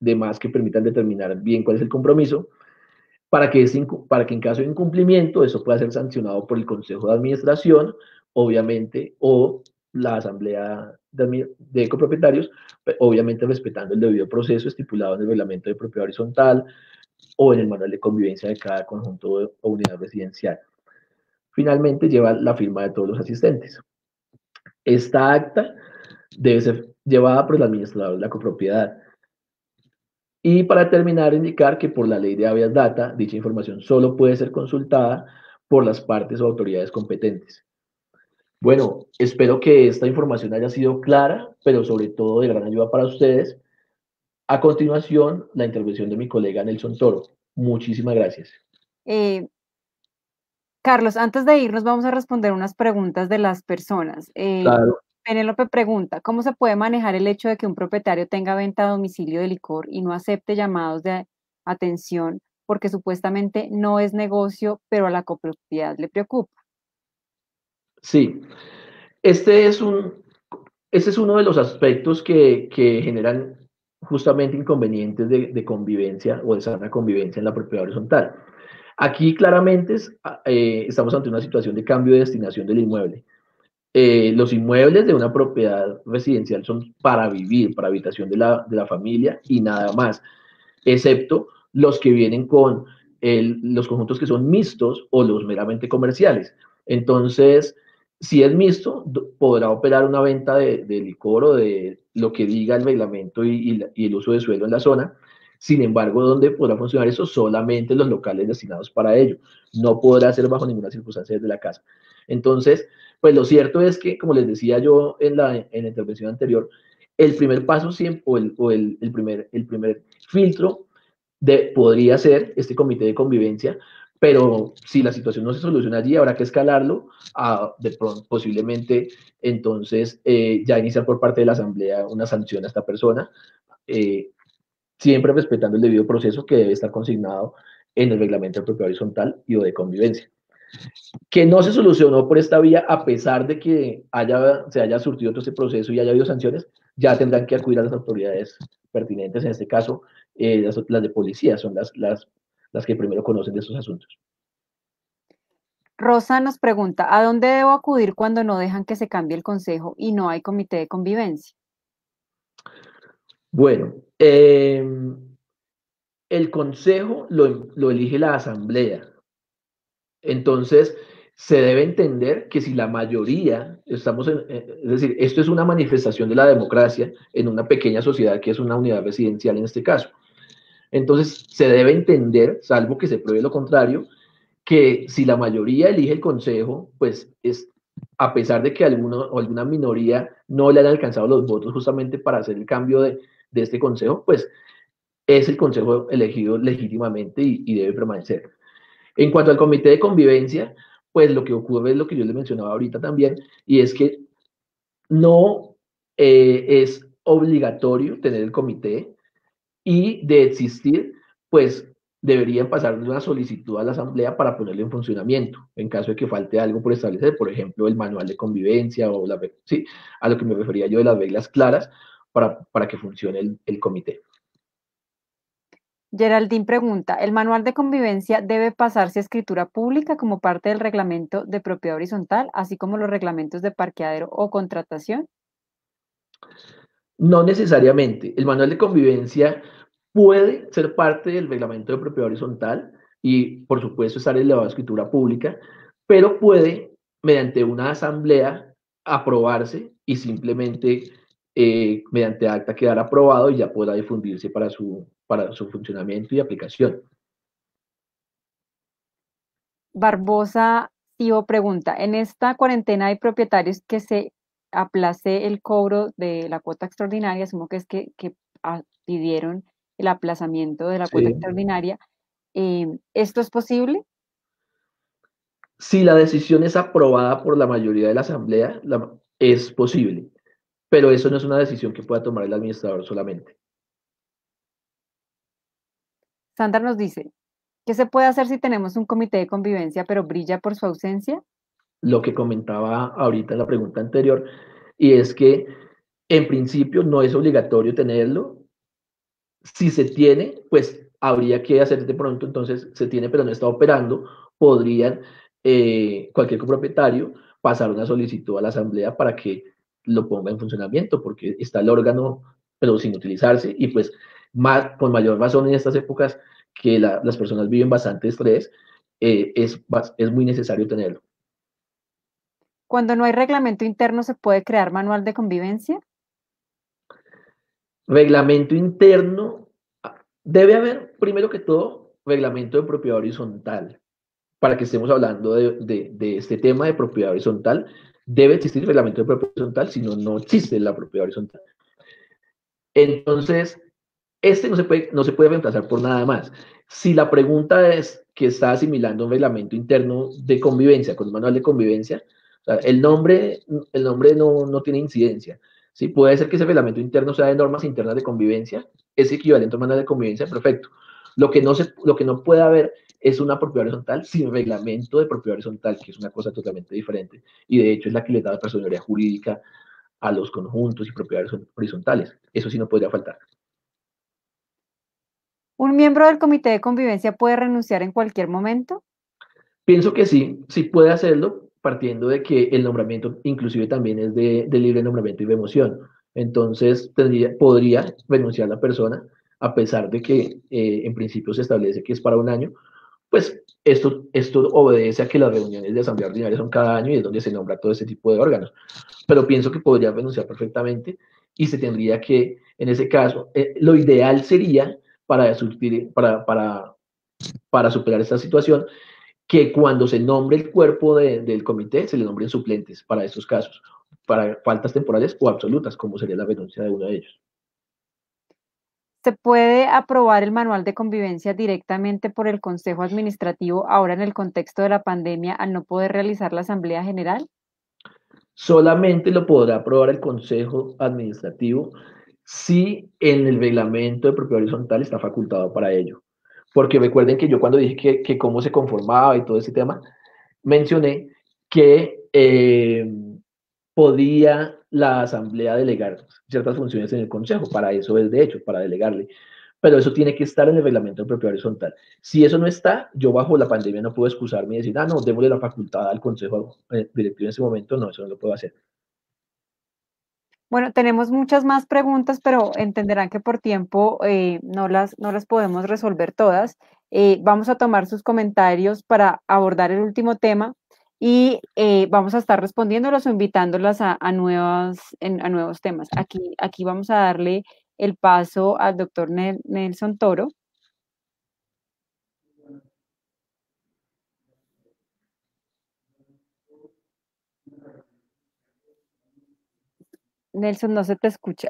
D: demás que permitan determinar bien cuál es el compromiso, para que en caso de incumplimiento eso pueda ser sancionado por el Consejo de Administración, obviamente, o la Asamblea de Copropietarios, obviamente respetando el debido proceso estipulado en el Reglamento de Propiedad Horizontal o en el Manual de Convivencia de cada conjunto o unidad residencial. Finalmente, lleva la firma de todos los asistentes. Esta acta debe ser llevada por el administrador de la copropiedad. Y para terminar, indicar que por la ley de habeas data, dicha información solo puede ser consultada por las partes o autoridades competentes. Bueno, espero que esta información haya sido clara, pero sobre todo de gran ayuda para ustedes. A continuación, la intervención de mi colega Nelson Toro. Muchísimas gracias.
A: Carlos, antes de irnos vamos a responder unas preguntas de las personas.
D: Claro.
A: Penélope pregunta: ¿cómo se puede manejar el hecho de que un propietario tenga venta a domicilio de licor y no acepte llamados de atención porque supuestamente no es negocio, pero a la copropiedad le preocupa?
D: Sí, este es uno de los aspectos que generan justamente inconvenientes de convivencia o de sana convivencia en la propiedad horizontal. Aquí claramente estamos ante una situación de cambio de destinación del inmueble. Los inmuebles de una propiedad residencial son para vivir, para habitación de la familia y nada más, excepto los que vienen con los conjuntos que son mixtos o los meramente comerciales. Entonces, si es mixto, podrá operar una venta de licor o de lo que diga el reglamento y el uso de suelo en la zona. Sin embargo, donde podrá funcionar eso solamente los locales destinados para ello. No podrá ser bajo ninguna circunstancia desde la casa. Entonces, pues lo cierto es que, como les decía yo en la intervención anterior, el primer paso siempre, el primer filtro podría ser este comité de convivencia, pero si la situación no se soluciona allí, habrá que escalarlo a, de pronto, posiblemente, entonces, ya iniciar por parte de la asamblea una sanción a esta persona, siempre respetando el debido proceso que debe estar consignado en el reglamento de propiedad horizontal y o de convivencia. que no se solucionó por esta vía, a pesar de que se haya surtido todo este proceso y haya habido sanciones, ya tendrán que acudir a las autoridades pertinentes, en este caso, las de policía, son las que primero conocen de estos asuntos.
A: Rosa nos pregunta, ¿a dónde debo acudir cuando no dejan que se cambie el consejo y no hay comité de convivencia?
D: Bueno, el consejo lo elige la asamblea. Entonces, se debe entender que si la mayoría, es decir, esto es una manifestación de la democracia en una pequeña sociedad que es una unidad residencial en este caso. Entonces, se debe entender, salvo que se pruebe lo contrario, que si la mayoría elige el consejo, pues es a pesar de que alguna minoría no le han alcanzado los votos justamente para hacer el cambio de este consejo, pues es el consejo elegido legítimamente y debe permanecer. En cuanto al comité de convivencia, pues lo que ocurre es lo que yo les mencionaba ahorita también, y es que no es obligatorio tener el comité, y de existir, pues deberían pasar una solicitud a la asamblea para ponerlo en funcionamiento, en caso de que falte algo por establecer, por ejemplo, el manual de convivencia o sí, a lo que me refería yo de las reglas claras para que funcione el comité.
A: Geraldine pregunta, ¿el manual de convivencia debe pasarse a escritura pública como parte del reglamento de propiedad horizontal, así como los reglamentos de parqueadero o contratación?
D: No necesariamente. El manual de convivencia puede ser parte del reglamento de propiedad horizontal y, por supuesto, estar elevado a escritura pública, pero puede, mediante una asamblea, aprobarse y simplemente, mediante acta, quedar aprobado y ya pueda difundirse para su funcionamiento y aplicación.
A: Barbosa Tío pregunta, ¿en esta cuarentena hay propietarios que se aplace el cobro de la cuota extraordinaria? Asumo que es que pidieron el aplazamiento de la cuota
D: Sí.
A: extraordinaria. ¿Esto es posible?
D: Si la decisión es aprobada por la mayoría de la asamblea, es posible, pero eso no es una decisión que pueda tomar el administrador solamente.
A: Sandra nos dice, ¿qué se puede hacer si tenemos un comité de convivencia pero brilla por su ausencia?
D: Lo que comentaba ahorita en la pregunta anterior, y es que en principio no es obligatorio tenerlo. Si se tiene, pues habría que hacer de pronto, entonces se tiene pero no está operando, podrían cualquier copropietario pasar una solicitud a la asamblea para que lo ponga en funcionamiento, porque está el órgano, pero sin utilizarse, y pues con mayor razón en estas épocas que las personas viven bastante estrés, es muy necesario tenerlo.
A: Cuando no hay reglamento interno, ¿se puede crear manual de convivencia?
D: Reglamento interno, debe haber, primero que todo, reglamento de propiedad horizontal. Para que estemos hablando de este tema de propiedad horizontal, debe existir reglamento de propiedad horizontal, si no, no existe la propiedad horizontal. Entonces, este no se puede reemplazar por nada más. Si la pregunta es que está asimilando un reglamento interno de convivencia con un manual de convivencia, o sea, el nombre no tiene incidencia. ¿Sí? Puede ser que ese reglamento interno sea de normas internas de convivencia, es equivalente a un manual de convivencia, perfecto. Lo que no puede haber es una propiedad horizontal sin reglamento de propiedad horizontal, que es una cosa totalmente diferente. Y de hecho es la que le da la personalidad jurídica a los conjuntos y propiedades horizontales. Eso sí no podría faltar.
A: ¿Un miembro del comité de convivencia puede renunciar en cualquier momento?
D: Pienso que sí, sí puede hacerlo, partiendo de que el nombramiento inclusive también es de libre nombramiento y remoción. Entonces, podría renunciar la persona, a pesar de que en principio se establece que es para un año, pues esto obedece a que las reuniones de asamblea ordinaria son cada año y es donde se nombra todo ese tipo de órganos. Pero pienso que podría renunciar perfectamente y se tendría que, en ese caso, lo ideal sería para superar esta situación, que cuando se nombre el cuerpo del comité se le nombren suplentes para estos casos, para faltas temporales o absolutas, como sería la renuncia de uno de ellos.
A: ¿Se puede aprobar el manual de convivencia directamente por el Consejo Administrativo ahora en el contexto de la pandemia al no poder realizar la Asamblea General?
D: Solamente lo podrá aprobar el Consejo Administrativo si en el reglamento de propiedad horizontal está facultado para ello. Porque recuerden que yo cuando dije que cómo se conformaba y todo ese tema, mencioné que podía la asamblea delegar ciertas funciones en el consejo. Para eso es, de hecho, para delegarle. Pero eso tiene que estar en el reglamento de propiedad horizontal. Si eso no está, yo bajo la pandemia no puedo excusarme y decir, no, démosle la facultad al consejo directivo en ese momento. No, eso no lo puedo hacer.
A: Bueno, tenemos muchas más preguntas, pero entenderán que por tiempo no las podemos resolver todas. Vamos a tomar sus comentarios para abordar el último tema y vamos a estar respondiéndolos o invitándolas a nuevos temas. Aquí vamos a darle el paso al doctor Nelson Toro. Nelson, no se te escucha.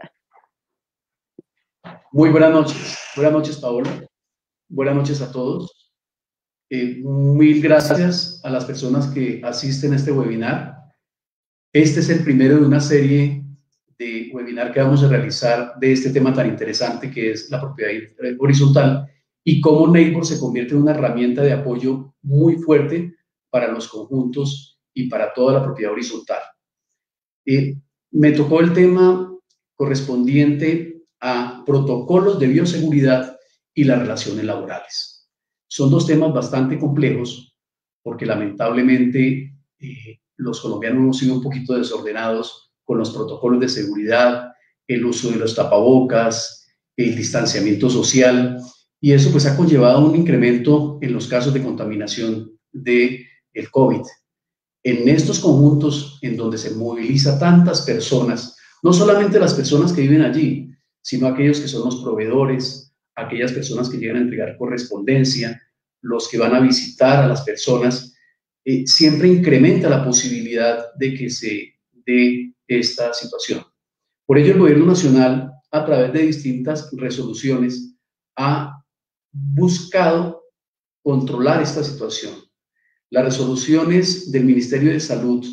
E: Muy buenas noches Paola, buenas noches a todos. Mil gracias a las personas que asisten a este webinar. Este es el primero de una serie de webinar que vamos a realizar de este tema tan interesante que es la propiedad horizontal y cómo Neighbor se convierte en una herramienta de apoyo muy fuerte para los conjuntos y para toda la propiedad horizontal. Me tocó el tema correspondiente a protocolos de bioseguridad y las relaciones laborales. Son dos temas bastante complejos porque lamentablemente los colombianos hemos sido un poquito desordenados con los protocolos de seguridad, el uso de los tapabocas, el distanciamiento social, y eso pues ha conllevado un incremento en los casos de contaminación del COVID. En estos conjuntos en donde se moviliza tantas personas, no solamente las personas que viven allí, sino aquellos que son los proveedores, aquellas personas que llegan a entregar correspondencia, los que van a visitar a las personas, siempre incrementa la posibilidad de que se dé esta situación. Por ello, el Gobierno Nacional, a través de distintas resoluciones, ha buscado controlar esta situación. Las resoluciones del Ministerio de Salud,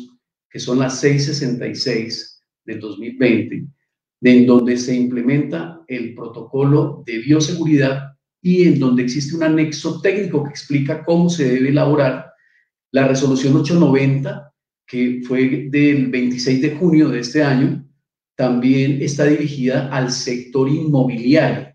E: que son las 666 del 2020, en donde se implementa el protocolo de bioseguridad y en donde existe un anexo técnico que explica cómo se debe elaborar. La resolución 890, que fue del 26 de junio de este año, también está dirigida al sector inmobiliario.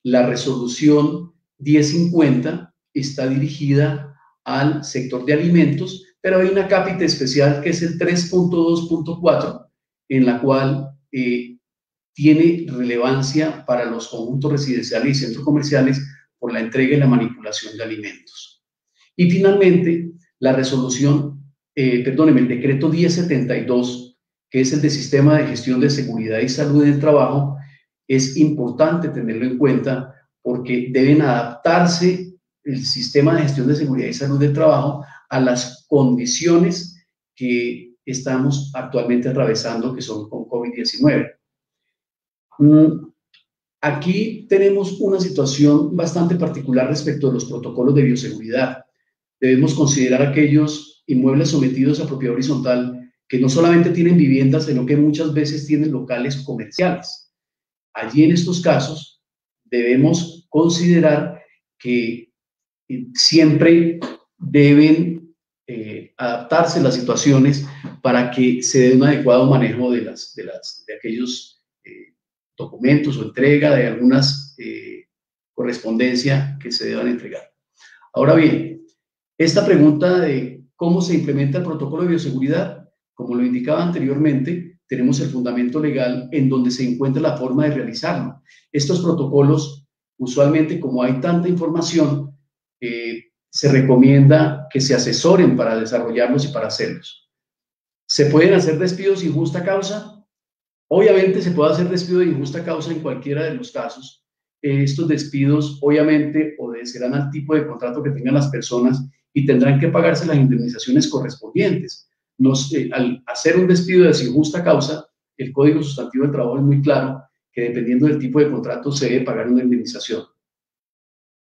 E: La resolución 1050 está dirigida al sector de alimentos, pero hay una cápita especial que es el 3.2.4, en la cual tiene relevancia para los conjuntos residenciales y centros comerciales por la entrega y la manipulación de alimentos. Y finalmente, la resolución, el decreto 1072, que es el de Sistema de Gestión de Seguridad y Salud en el Trabajo, es importante tenerlo en cuenta porque deben adaptarse el sistema de gestión de seguridad y salud del trabajo a las condiciones que estamos actualmente atravesando, que son con COVID-19. Aquí tenemos una situación bastante particular respecto a los protocolos de bioseguridad. Debemos considerar aquellos inmuebles sometidos a propiedad horizontal que no solamente tienen viviendas, sino que muchas veces tienen locales comerciales. Allí en estos casos debemos considerar que siempre deben adaptarse las situaciones para que se dé un adecuado manejo de aquellos documentos o entrega de algunas correspondencia que se deban entregar. Ahora bien, esta pregunta de cómo se implementa el protocolo de bioseguridad, como lo indicaba anteriormente, tenemos el fundamento legal en donde se encuentra la forma de realizarlo. Estos protocolos, usualmente, como hay tanta información, se recomienda que se asesoren para desarrollarlos y para hacerlos. ¿Se pueden hacer despidos sin justa causa? Obviamente se puede hacer despido de injusta causa en cualquiera de los casos. Estos despidos, obviamente, obedecerán al tipo de contrato que tengan las personas y tendrán que pagarse las indemnizaciones correspondientes. Al hacer un despido de sin justa causa, el Código Sustantivo del Trabajo es muy claro que dependiendo del tipo de contrato se debe pagar una indemnización.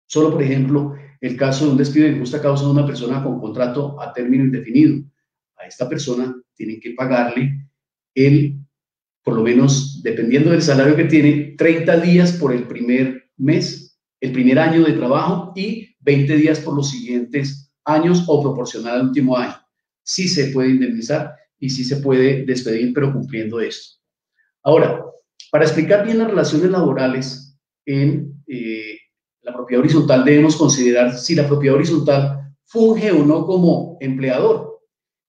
E: Solo, por ejemplo, el caso de un despido de injusta causa de una persona con contrato a término indefinido. A esta persona tienen que pagarle por lo menos, dependiendo del salario que tiene, 30 días por el primer mes, el primer año de trabajo y 20 días por los siguientes años o proporcional al último año. Sí se puede indemnizar y sí se puede despedir, pero cumpliendo esto. Ahora, para explicar bien las relaciones laborales en la propiedad horizontal, debemos considerar si la propiedad horizontal funge o no como empleador.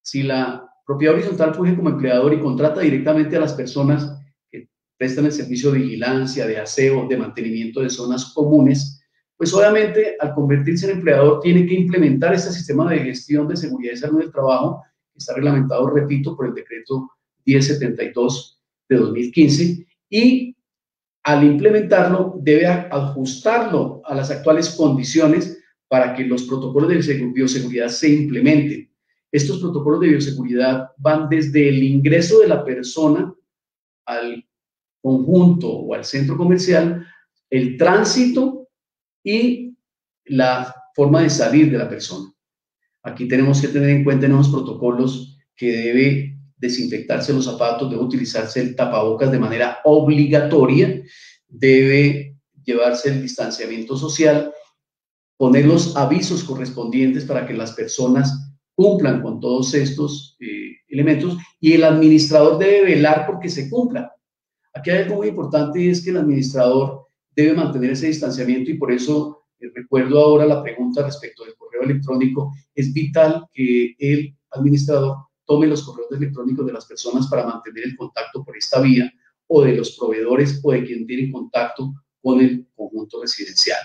E: Si la propiedad horizontal funge como empleador y contrata directamente a las personas que prestan el servicio de vigilancia, de aseo, de mantenimiento de zonas comunes, pues obviamente al convertirse en empleador tiene que implementar este sistema de gestión de seguridad y salud del trabajo, que está reglamentado, repito, por el decreto 1072 de 2015, y al implementarlo debe ajustarlo a las actuales condiciones para que los protocolos de bioseguridad se implementen. Estos protocolos de bioseguridad van desde el ingreso de la persona al conjunto o al centro comercial, el tránsito y la forma de salir de la persona. Aquí tenemos que tener en cuenta en los protocolos que debe desinfectarse los zapatos, debe utilizarse el tapabocas de manera obligatoria, debe llevarse el distanciamiento social, poner los avisos correspondientes para que las personas cumplan con todos estos elementos, y el administrador debe velar porque se cumpla. Aquí hay algo muy importante, y es que el administrador debe mantener ese distanciamiento, y por eso recuerdo ahora la pregunta respecto del correo electrónico. Es vital que el administrador tome los correos electrónicos de las personas para mantener el contacto por esta vía, o de los proveedores o de quien tiene contacto con el conjunto residencial.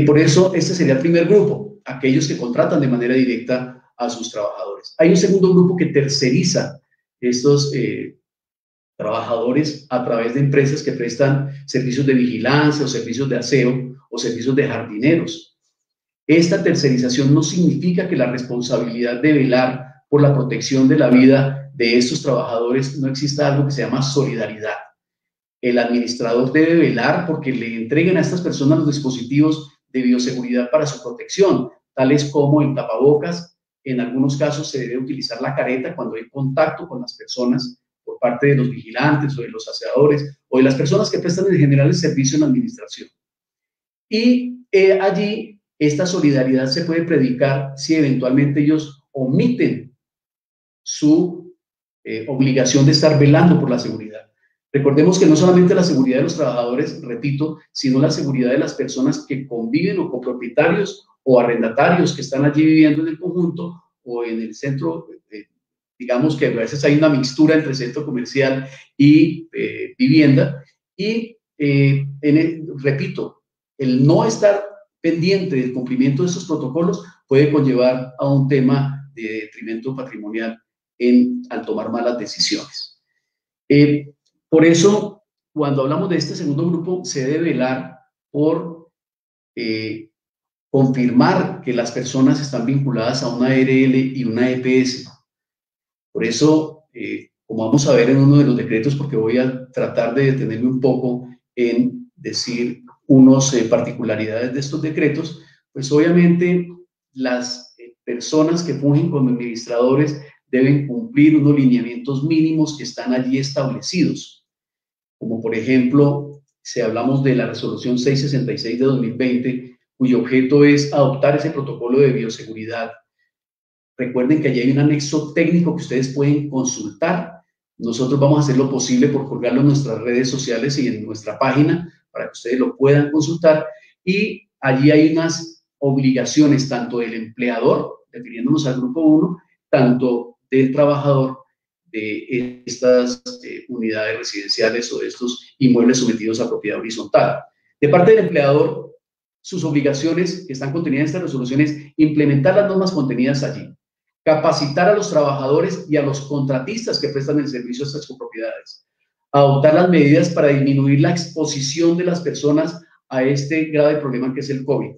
E: Por eso este sería el primer grupo, aquellos que contratan de manera directa a sus trabajadores. Hay un segundo grupo que terceriza estos trabajadores a través de empresas que prestan servicios de vigilancia o servicios de aseo o servicios de jardineros. Esta tercerización no significa que la responsabilidad de velar por la protección de la vida de estos trabajadores no exista algo que se llama solidaridad. El administrador debe velar porque le entreguen a estas personas los dispositivos de bioseguridad para su protección, tales como el tapabocas. En algunos casos se debe utilizar la careta cuando hay contacto con las personas por parte de los vigilantes o de los aseadores o de las personas que prestan en general el servicio en la administración. Y allí esta solidaridad se puede predicar si eventualmente ellos omiten su obligación de estar velando por la seguridad. Recordemos que no solamente la seguridad de los trabajadores, repito, sino la seguridad de las personas que conviven o copropietarios o arrendatarios que están allí viviendo en el conjunto o en el centro. Digamos que a veces hay una mixtura entre centro comercial y vivienda, y repito, el no estar pendiente del cumplimiento de estos protocolos puede conllevar a un tema de detrimento patrimonial al tomar malas decisiones. Por eso, cuando hablamos de este segundo grupo, se debe velar por confirmar que las personas están vinculadas a una ARL y una EPS. Por eso, como vamos a ver en uno de los decretos, porque voy a tratar de detenerme un poco en decir unas particularidades de estos decretos, pues obviamente las personas que fungen como administradores deben cumplir unos lineamientos mínimos que están allí establecidos, como por ejemplo, si hablamos de la resolución 666 de 2020, cuyo objeto es adoptar ese protocolo de bioseguridad. Recuerden que allí hay un anexo técnico que ustedes pueden consultar. Nosotros vamos a hacer lo posible por colgarlo en nuestras redes sociales y en nuestra página para que ustedes lo puedan consultar. Y allí hay unas obligaciones tanto del empleador, refiriéndonos al grupo 1, tanto del trabajador de estas unidades residenciales o de estos inmuebles sometidos a propiedad horizontal. De parte del empleador, sus obligaciones que están contenidas en estas resoluciones, implementar las normas contenidas allí, capacitar a los trabajadores y a los contratistas que prestan el servicio a estas copropiedades, adoptar las medidas para disminuir la exposición de las personas a este grave problema que es el COVID.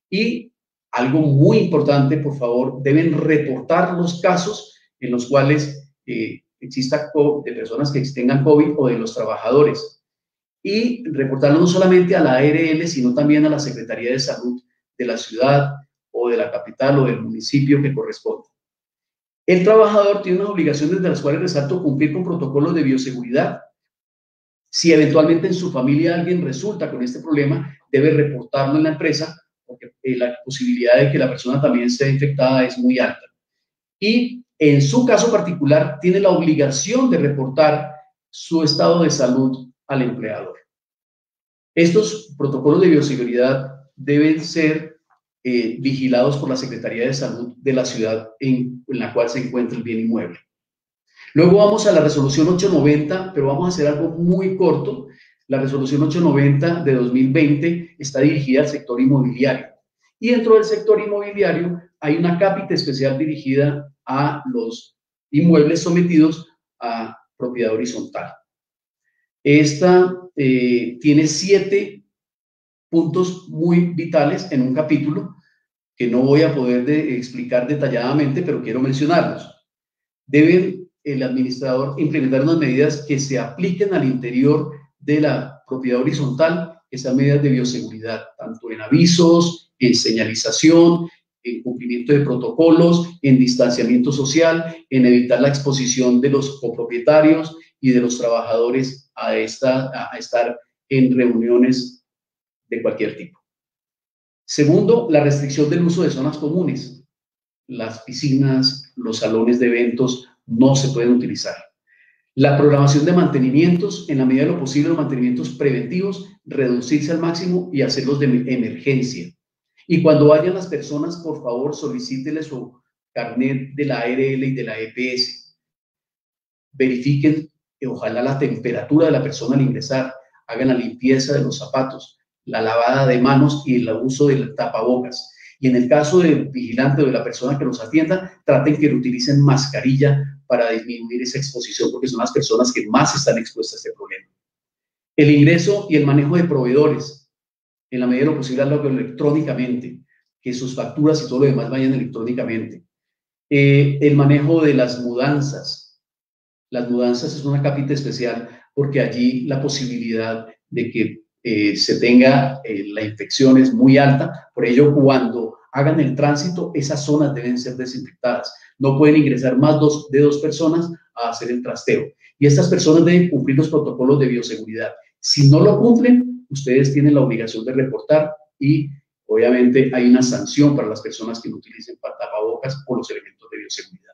E: Y algo muy importante, por favor, deben reportar los casos en los cuales exista de personas que tengan COVID o de los trabajadores. Y reportarlo no solamente a la ARL, sino también a la Secretaría de Salud de la ciudad o de la capital o del municipio que corresponda. El trabajador tiene unas obligaciones de las cuales resalto cumplir con protocolos de bioseguridad. Si eventualmente en su familia alguien resulta con este problema, debe reportarlo en la empresa porque la posibilidad de que la persona también esté infectada es muy alta. Y en su caso particular tiene la obligación de reportar su estado de salud al empleador. Estos protocolos de bioseguridad deben ser vigilados por la Secretaría de Salud de la ciudad en la cual se encuentra el bien inmueble. Luego vamos a la resolución 890, pero vamos a hacer algo muy corto. La resolución 890 de 2020 está dirigida al sector inmobiliario. Y dentro del sector inmobiliario hay una cápita especial dirigida a los inmuebles sometidos a propiedad horizontal. Esta tiene 7 puntos muy vitales en un capítulo que no voy a poder explicar detalladamente, pero quiero mencionarlos. Debe el administrador implementar unas medidas que se apliquen al interior de la propiedad horizontal, que sean medidas de bioseguridad, tanto en avisos, en señalización, en cumplimiento de protocolos, en distanciamiento social, en evitar la exposición de los copropietarios y de los trabajadores a estar en reuniones de cualquier tipo. Segundo, la restricción del uso de zonas comunes. Las piscinas, los salones de eventos no se pueden utilizar. La programación de mantenimientos, en la medida de lo posible, los mantenimientos preventivos, reducirse al máximo y hacerlos de emergencia. Y cuando vayan las personas, por favor, solicítenle su carnet de la ARL y de la EPS. Verifiquen, ojalá, la temperatura de la persona al ingresar, hagan la limpieza de los zapatos, la lavada de manos y el uso del tapabocas. Y en el caso del vigilante o de la persona que los atienda, traten que utilicen mascarilla para disminuir esa exposición, porque son las personas que más están expuestas a este problema. El ingreso y el manejo de proveedores, en la medida de lo posible, hacerlo electrónicamente, que sus facturas y todo lo demás vayan electrónicamente. El manejo de las mudanzas. Las mudanzas es una cápita especial porque allí la posibilidad de que se tenga la infección es muy alta. Por ello, cuando hagan el tránsito, esas zonas deben ser desinfectadas. No pueden ingresar más de dos personas a hacer el trasteo. Y estas personas deben cumplir los protocolos de bioseguridad. Si no lo cumplen, ustedes tienen la obligación de reportar y obviamente hay una sanción para las personas que no utilicen tapabocas o los elementos de bioseguridad.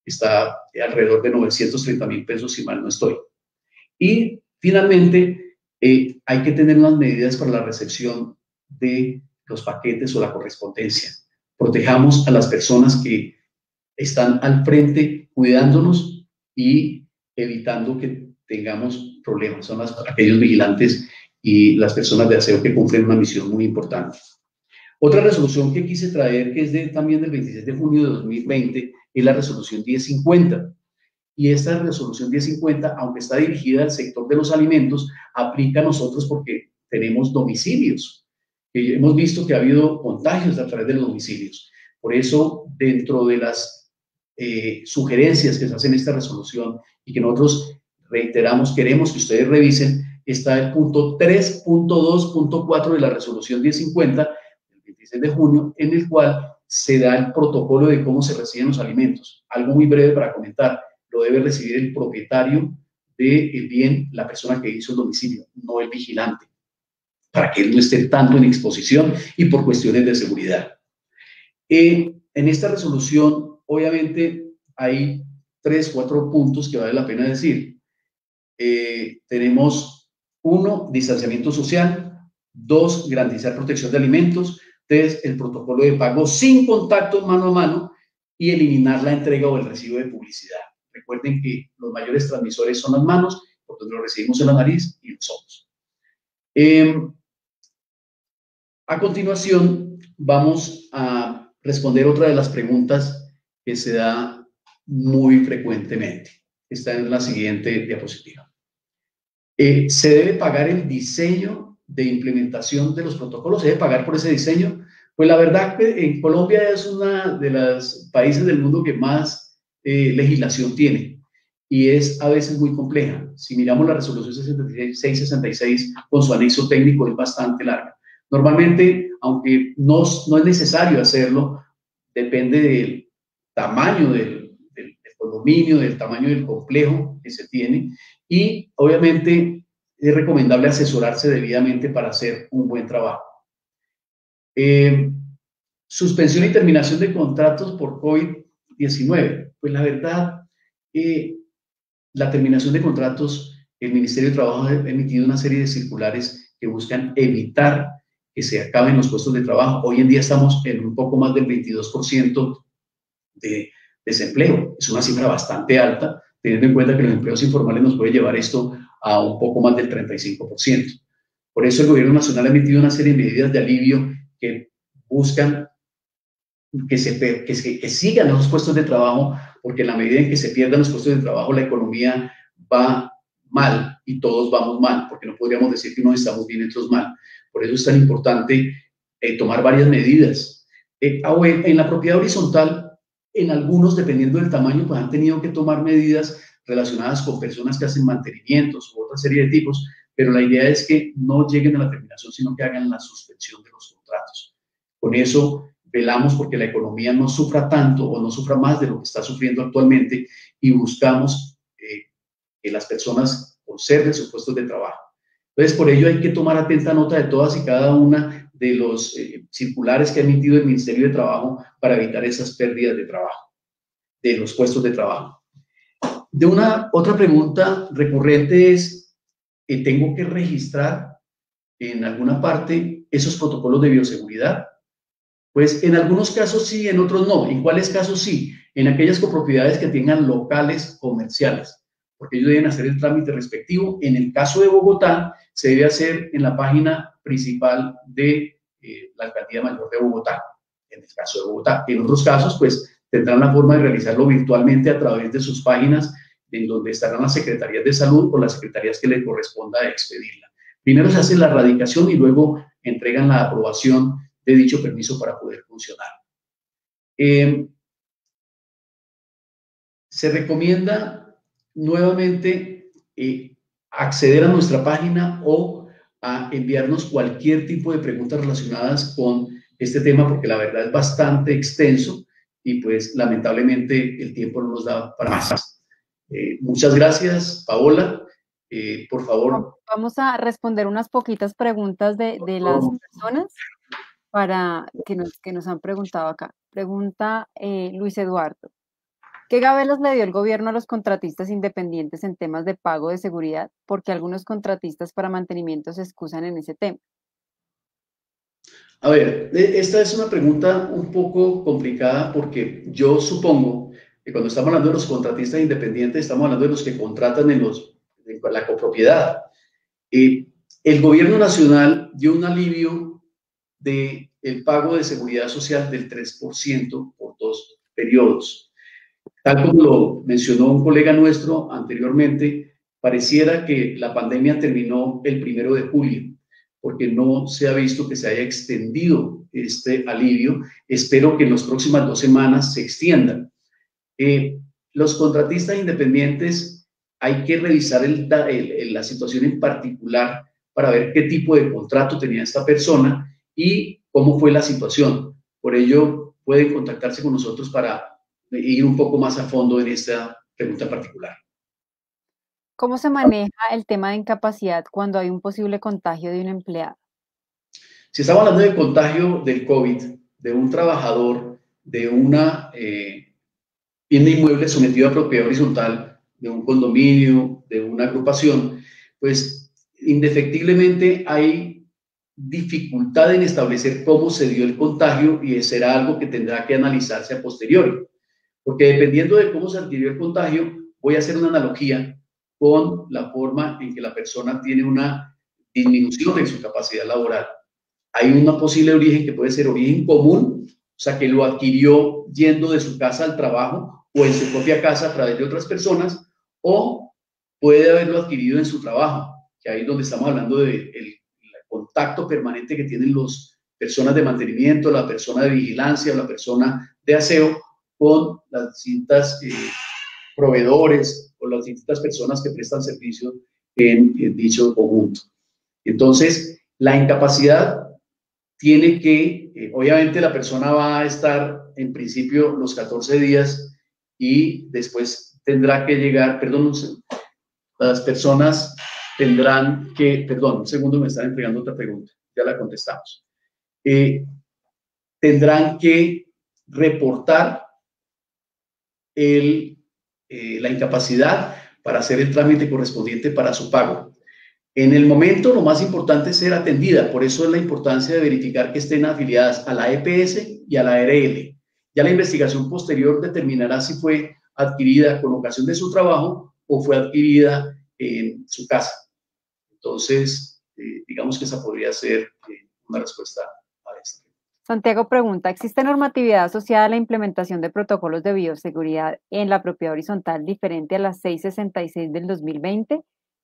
E: Está alrededor de 930.000 pesos, si mal no estoy. Y finalmente, hay que tener unas medidas para la recepción de los paquetes o la correspondencia. Protejamos a las personas que están al frente cuidándonos y evitando que tengamos problemas. Son aquellos vigilantes y las personas de aseo que cumplen una misión muy importante. Otra resolución que quise traer, que es también del 26 de junio de 2020, es la resolución 1050. Y esta resolución 1050, aunque está dirigida al sector de los alimentos, aplica a nosotros porque tenemos domicilios. Hemos visto que ha habido contagios a través de los domicilios. Por eso, dentro de las sugerencias que se hacen en esta resolución y que nosotros reiteramos, queremos que ustedes revisen, está el punto 3.2.4 de la resolución 1050 del 26 de junio, en el cual se da el protocolo de cómo se reciben los alimentos. Algo muy breve para comentar. Lo debe recibir el propietario del bien, la persona que hizo el domicilio, no el vigilante, para que él no esté tanto en exposición y por cuestiones de seguridad. En esta resolución, obviamente, hay 3, 4 puntos que vale la pena decir. Tenemos 1, distanciamiento social; 2, garantizar protección de alimentos; 3, el protocolo de pago sin contacto mano a mano; y eliminar la entrega o el recibo de publicidad. Recuerden que los mayores transmisores son las manos, por donde lo recibimos en la nariz y los ojos. A continuación, vamos a responder otra de las preguntas que se da muy frecuentemente. Está en la siguiente diapositiva. ¿Se debe pagar el diseño de implementación de los protocolos? ¿Se debe pagar por ese diseño? Pues la verdad que en Colombia es uno de los países del mundo que más legislación tiene y es a veces muy compleja. Si miramos la resolución 666 con su anexo técnico, es bastante larga. Normalmente, aunque no es necesario hacerlo, depende del tamaño del condominio, del tamaño del complejo que se tiene, y obviamente es recomendable asesorarse debidamente para hacer un buen trabajo. Suspensión y terminación de contratos por COVID-19. Pues la verdad, la terminación de contratos, el Ministerio de Trabajo ha emitido una serie de circulares que buscan evitar que se acaben los puestos de trabajo. Hoy en día estamos en un poco más del 22% de desempleo. Es una cifra bastante alta, teniendo en cuenta que los empleos informales nos puede llevar esto a un poco más del 35%. Por eso el Gobierno Nacional ha emitido una serie de medidas de alivio que buscan que sigan esos puestos de trabajo, porque en la medida en que se pierdan los puestos de trabajo, la economía va mal y todos vamos mal, porque no podríamos decir que unos estamos bien y otros mal. Por eso es tan importante tomar varias medidas. En la propiedad horizontal, en algunos, dependiendo del tamaño, pues han tenido que tomar medidas relacionadas con personas que hacen mantenimientos u otra serie de tipos, pero la idea es que no lleguen a la terminación, sino que hagan la suspensión de los contratos. Con eso velamos porque la economía no sufra tanto o no sufra más de lo que está sufriendo actualmente y buscamos que las personas conserven sus puestos de trabajo. Entonces, por ello hay que tomar atenta nota de todas y cada una de los circulares que ha emitido el Ministerio de Trabajo para evitar esas pérdidas de trabajo, de los puestos de trabajo. De una otra pregunta recurrente es, ¿tengo que registrar en alguna parte esos protocolos de bioseguridad? Pues en algunos casos sí, en otros no. ¿En cuáles casos sí? En aquellas copropiedades que tengan locales comerciales, porque ellos deben hacer el trámite respectivo. En el caso de Bogotá, se debe hacer en la página principal de la Alcaldía Mayor de Bogotá, en el caso de Bogotá. En otros casos, pues tendrán la forma de realizarlo virtualmente a través de sus páginas, en donde estarán las secretarías de salud o las secretarías que les corresponda expedirla. Primero se hace la radicación y luego entregan la aprobación de dicho permiso para poder funcionar. Se recomienda nuevamente acceder a nuestra página o a enviarnos cualquier tipo de preguntas relacionadas con este tema, porque la verdad es bastante extenso y pues lamentablemente el tiempo no nos da para más. Muchas gracias, Paola. Por favor.
A: Vamos a responder unas poquitas preguntas de las personas para que nos han preguntado acá. Pregunta Luis Eduardo. ¿Qué gabelas le dio el gobierno a los contratistas independientes en temas de pago de seguridad? Porque algunos contratistas para mantenimiento se excusan en ese tema.
E: A ver, esta es una pregunta un poco complicada porque yo supongo que cuando estamos hablando de los contratistas independientes, estamos hablando de los que contratan en la copropiedad. El gobierno nacional dio un alivio del pago de seguridad social del 3% por 2 periodos. Tal como lo mencionó un colega nuestro anteriormente, pareciera que la pandemia terminó el 1 de julio, porque no se ha visto que se haya extendido este alivio. Espero que en las próximas 2 semanas se extiendan. Los contratistas independientes, hay que revisar la situación en particular para ver qué tipo de contrato tenía esta persona y cómo fue la situación. Por ello, pueden contactarse con nosotros para ir un poco más a fondo en esta pregunta particular.
A: ¿Cómo se maneja el tema de incapacidad cuando hay un posible contagio de un empleado?
E: Si estamos hablando del contagio del COVID, de un trabajador, de una bien de inmueble sometido a propiedad horizontal, de un condominio, de una agrupación, pues indefectiblemente hay dificultad en establecer cómo se dio el contagio y será algo que tendrá que analizarse a posteriori. Porque dependiendo de cómo se adquirió el contagio, voy a hacer una analogía con la forma en que la persona tiene una disminución de su capacidad laboral. Hay una posible origen que puede ser origen común, o sea, que lo adquirió yendo de su casa al trabajo o en su propia casa a través de otras personas, o puede haberlo adquirido en su trabajo, que ahí es donde estamos hablando del contacto permanente que tienen las personas de mantenimiento, la persona de vigilancia, la persona de aseo, con las distintas proveedores o las distintas personas que prestan servicio en dicho conjunto. Entonces, la incapacidad tiene que, obviamente la persona va a estar en principio los 14 días y después tendrá que llegar, las personas tendrán que, un segundo, me están entregando otra pregunta, ya la contestamos. tendrán que reportar la incapacidad para hacer el trámite correspondiente para su pago. En el momento, lo más importante es ser atendida, por eso es la importancia de verificar que estén afiliadas a la EPS y a la ARL. Ya la investigación posterior determinará si fue adquirida con ocasión de su trabajo o fue adquirida en su casa. Entonces, digamos que esa podría ser una respuesta a esto.
A: Santiago pregunta, ¿existe normatividad asociada a la implementación de protocolos de bioseguridad en la propiedad horizontal diferente a la 666 del 2020?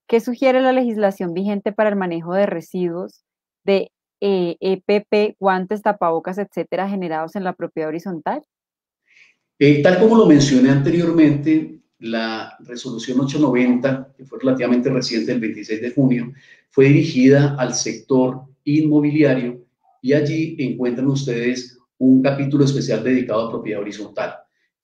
A: ¿Qué sugiere la legislación vigente para el manejo de residuos de EPP, guantes, tapabocas, etcétera, generados en la propiedad horizontal?
E: Tal como lo mencioné anteriormente, la resolución 890, que fue relativamente reciente, el 26 de junio, fue dirigida al sector inmobiliario y allí encuentran ustedes un capítulo especial dedicado a propiedad horizontal,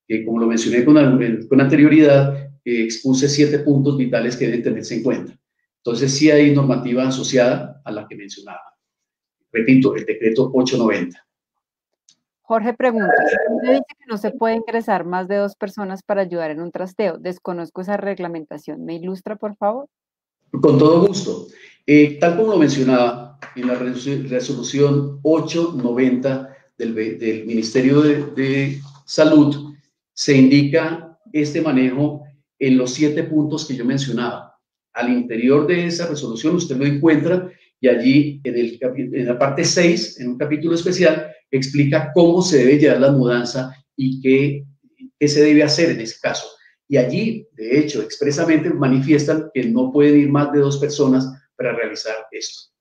E: que como lo mencioné con anterioridad, expuse 7 puntos vitales que deben tenerse en cuenta. Entonces sí hay normativa asociada a la que mencionaba. Repito, el decreto 890.
A: Jorge pregunta, ¿usted dice que no se puede ingresar más de 2 personas para ayudar en un trasteo? Desconozco esa reglamentación. ¿Me ilustra, por favor?
E: Con todo gusto. Tal como lo mencionaba en la resolución 890 del Ministerio de Salud, se indica este manejo en los 7 puntos que yo mencionaba. Al interior de esa resolución usted lo encuentra y allí en la parte 6, en un capítulo especial, explica cómo se debe llevar la mudanza y qué se debe hacer en ese caso. Y allí, de hecho, expresamente manifiestan que no pueden ir más de 2 personas para realizar esto.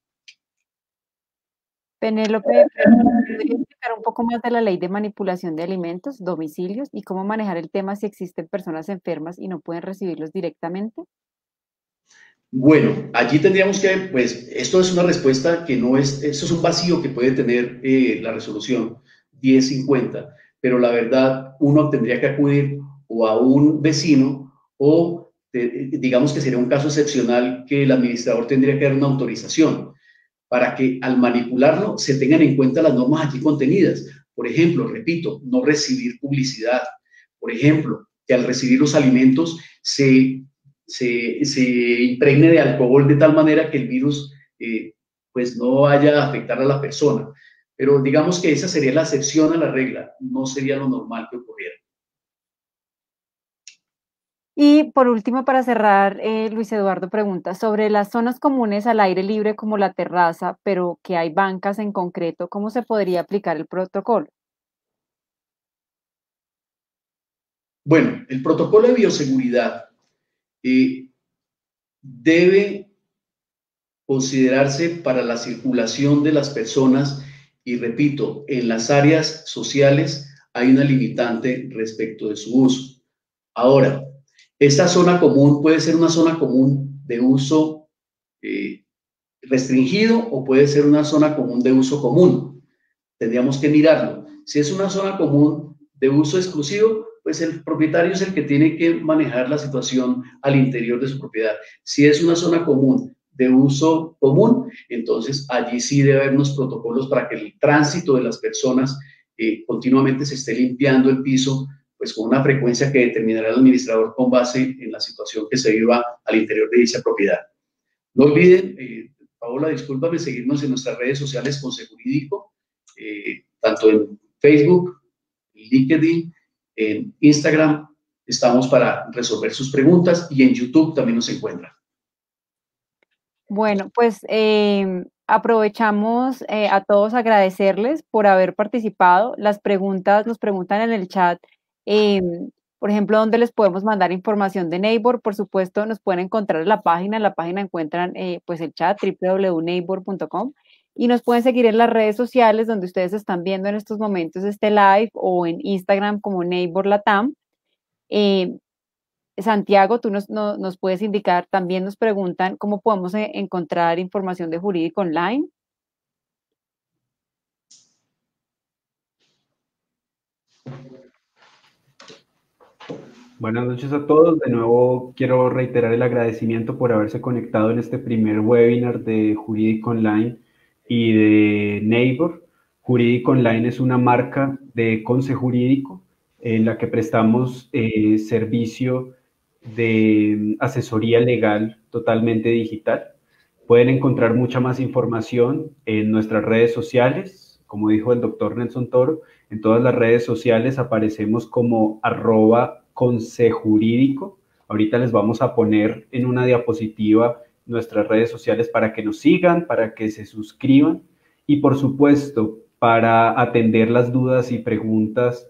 A: Penélope, ¿podría explicar un poco más de la ley de manipulación de alimentos, domicilios y cómo manejar el tema si existen personas enfermas y no pueden recibirlos directamente?
E: Bueno, allí tendríamos que, pues, esto es una respuesta que no es, eso es un vacío que puede tener la resolución 1050, pero la verdad uno tendría que acudir o a un vecino o digamos que sería un caso excepcional que el administrador tendría que dar una autorización para que al manipularlo se tengan en cuenta las normas aquí contenidas. Por ejemplo, repito, no recibir publicidad. Por ejemplo, que al recibir los alimentos se impregne de alcohol de tal manera que el virus pues no vaya a afectar a la persona. Pero digamos que esa sería la excepción a la regla, no sería lo normal que ocurriera.
A: Y por último, para cerrar, Luis Eduardo pregunta sobre las zonas comunes al aire libre como la terraza, pero que hay bancas en concreto, ¿cómo se podría aplicar el protocolo?
E: Bueno, el protocolo de bioseguridad debe considerarse para la circulación de las personas y repito, en las áreas sociales hay una limitante respecto de su uso. Ahora, esta zona común puede ser una zona común de uso restringido o puede ser una zona común de uso común. Tendríamos que mirarlo. Si es una zona común de uso exclusivo, pues el propietario es el que tiene que manejar la situación al interior de su propiedad. Si es una zona común de uso común, entonces allí sí debe haber unos protocolos para que el tránsito de las personas continuamente se esté limpiando el piso, pues con una frecuencia que determinará el administrador con base en la situación que se viva al interior de dicha propiedad. No olviden, Paola, discúlpame, seguirnos en nuestras redes sociales con Segurídico, tanto en Facebook, en LinkedIn, en Instagram, estamos para resolver sus preguntas y en YouTube también nos encuentran.
A: Bueno, pues aprovechamos a todos agradecerles por haber participado. Las preguntas nos preguntan en el chat, por ejemplo, ¿dónde les podemos mandar información de Neibor? Por supuesto, nos pueden encontrar en la página encuentran pues el chat www.neibor.com y nos pueden seguir en las redes sociales donde ustedes están viendo en estos momentos este live o en Instagram como Neibor Latam. Santiago, tú nos puedes indicar, también nos preguntan cómo podemos encontrar información de Jurídico Online.
B: Buenas noches a todos. De nuevo quiero reiterar el agradecimiento por haberse conectado en este primer webinar de Jurídico Online y de Neibor. Jurídico Online es una marca de Conce Jurídico en la que prestamos servicio de asesoría legal totalmente digital. Pueden encontrar mucha más información en nuestras redes sociales, como dijo el doctor Nelson Toro, en todas las redes sociales aparecemos como @concejurídico. Ahorita les vamos a poner en una diapositiva nuestras redes sociales para que nos sigan, para que se suscriban y por supuesto para atender las dudas y preguntas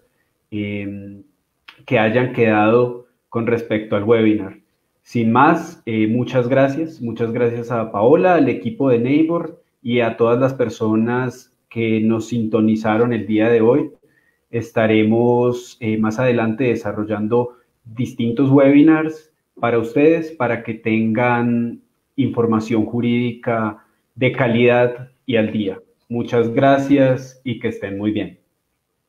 B: que hayan quedado con respecto al webinar. Sin más, muchas gracias a Paola, al equipo de Neighbor y a todas las personas que nos sintonizaron el día de hoy. Estaremos más adelante desarrollando distintos webinars para ustedes, para que tengan información jurídica de calidad y al día. Muchas gracias y que estén muy bien.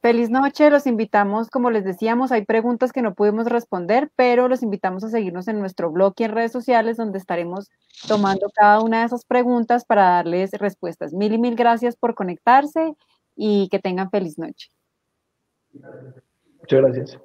A: Feliz noche, los invitamos, como les decíamos, hay preguntas que no pudimos responder, pero los invitamos a seguirnos en nuestro blog y en redes sociales, donde estaremos tomando cada una de esas preguntas para darles respuestas. Mil y mil gracias por conectarse y que tengan feliz noche.
D: Muchas gracias.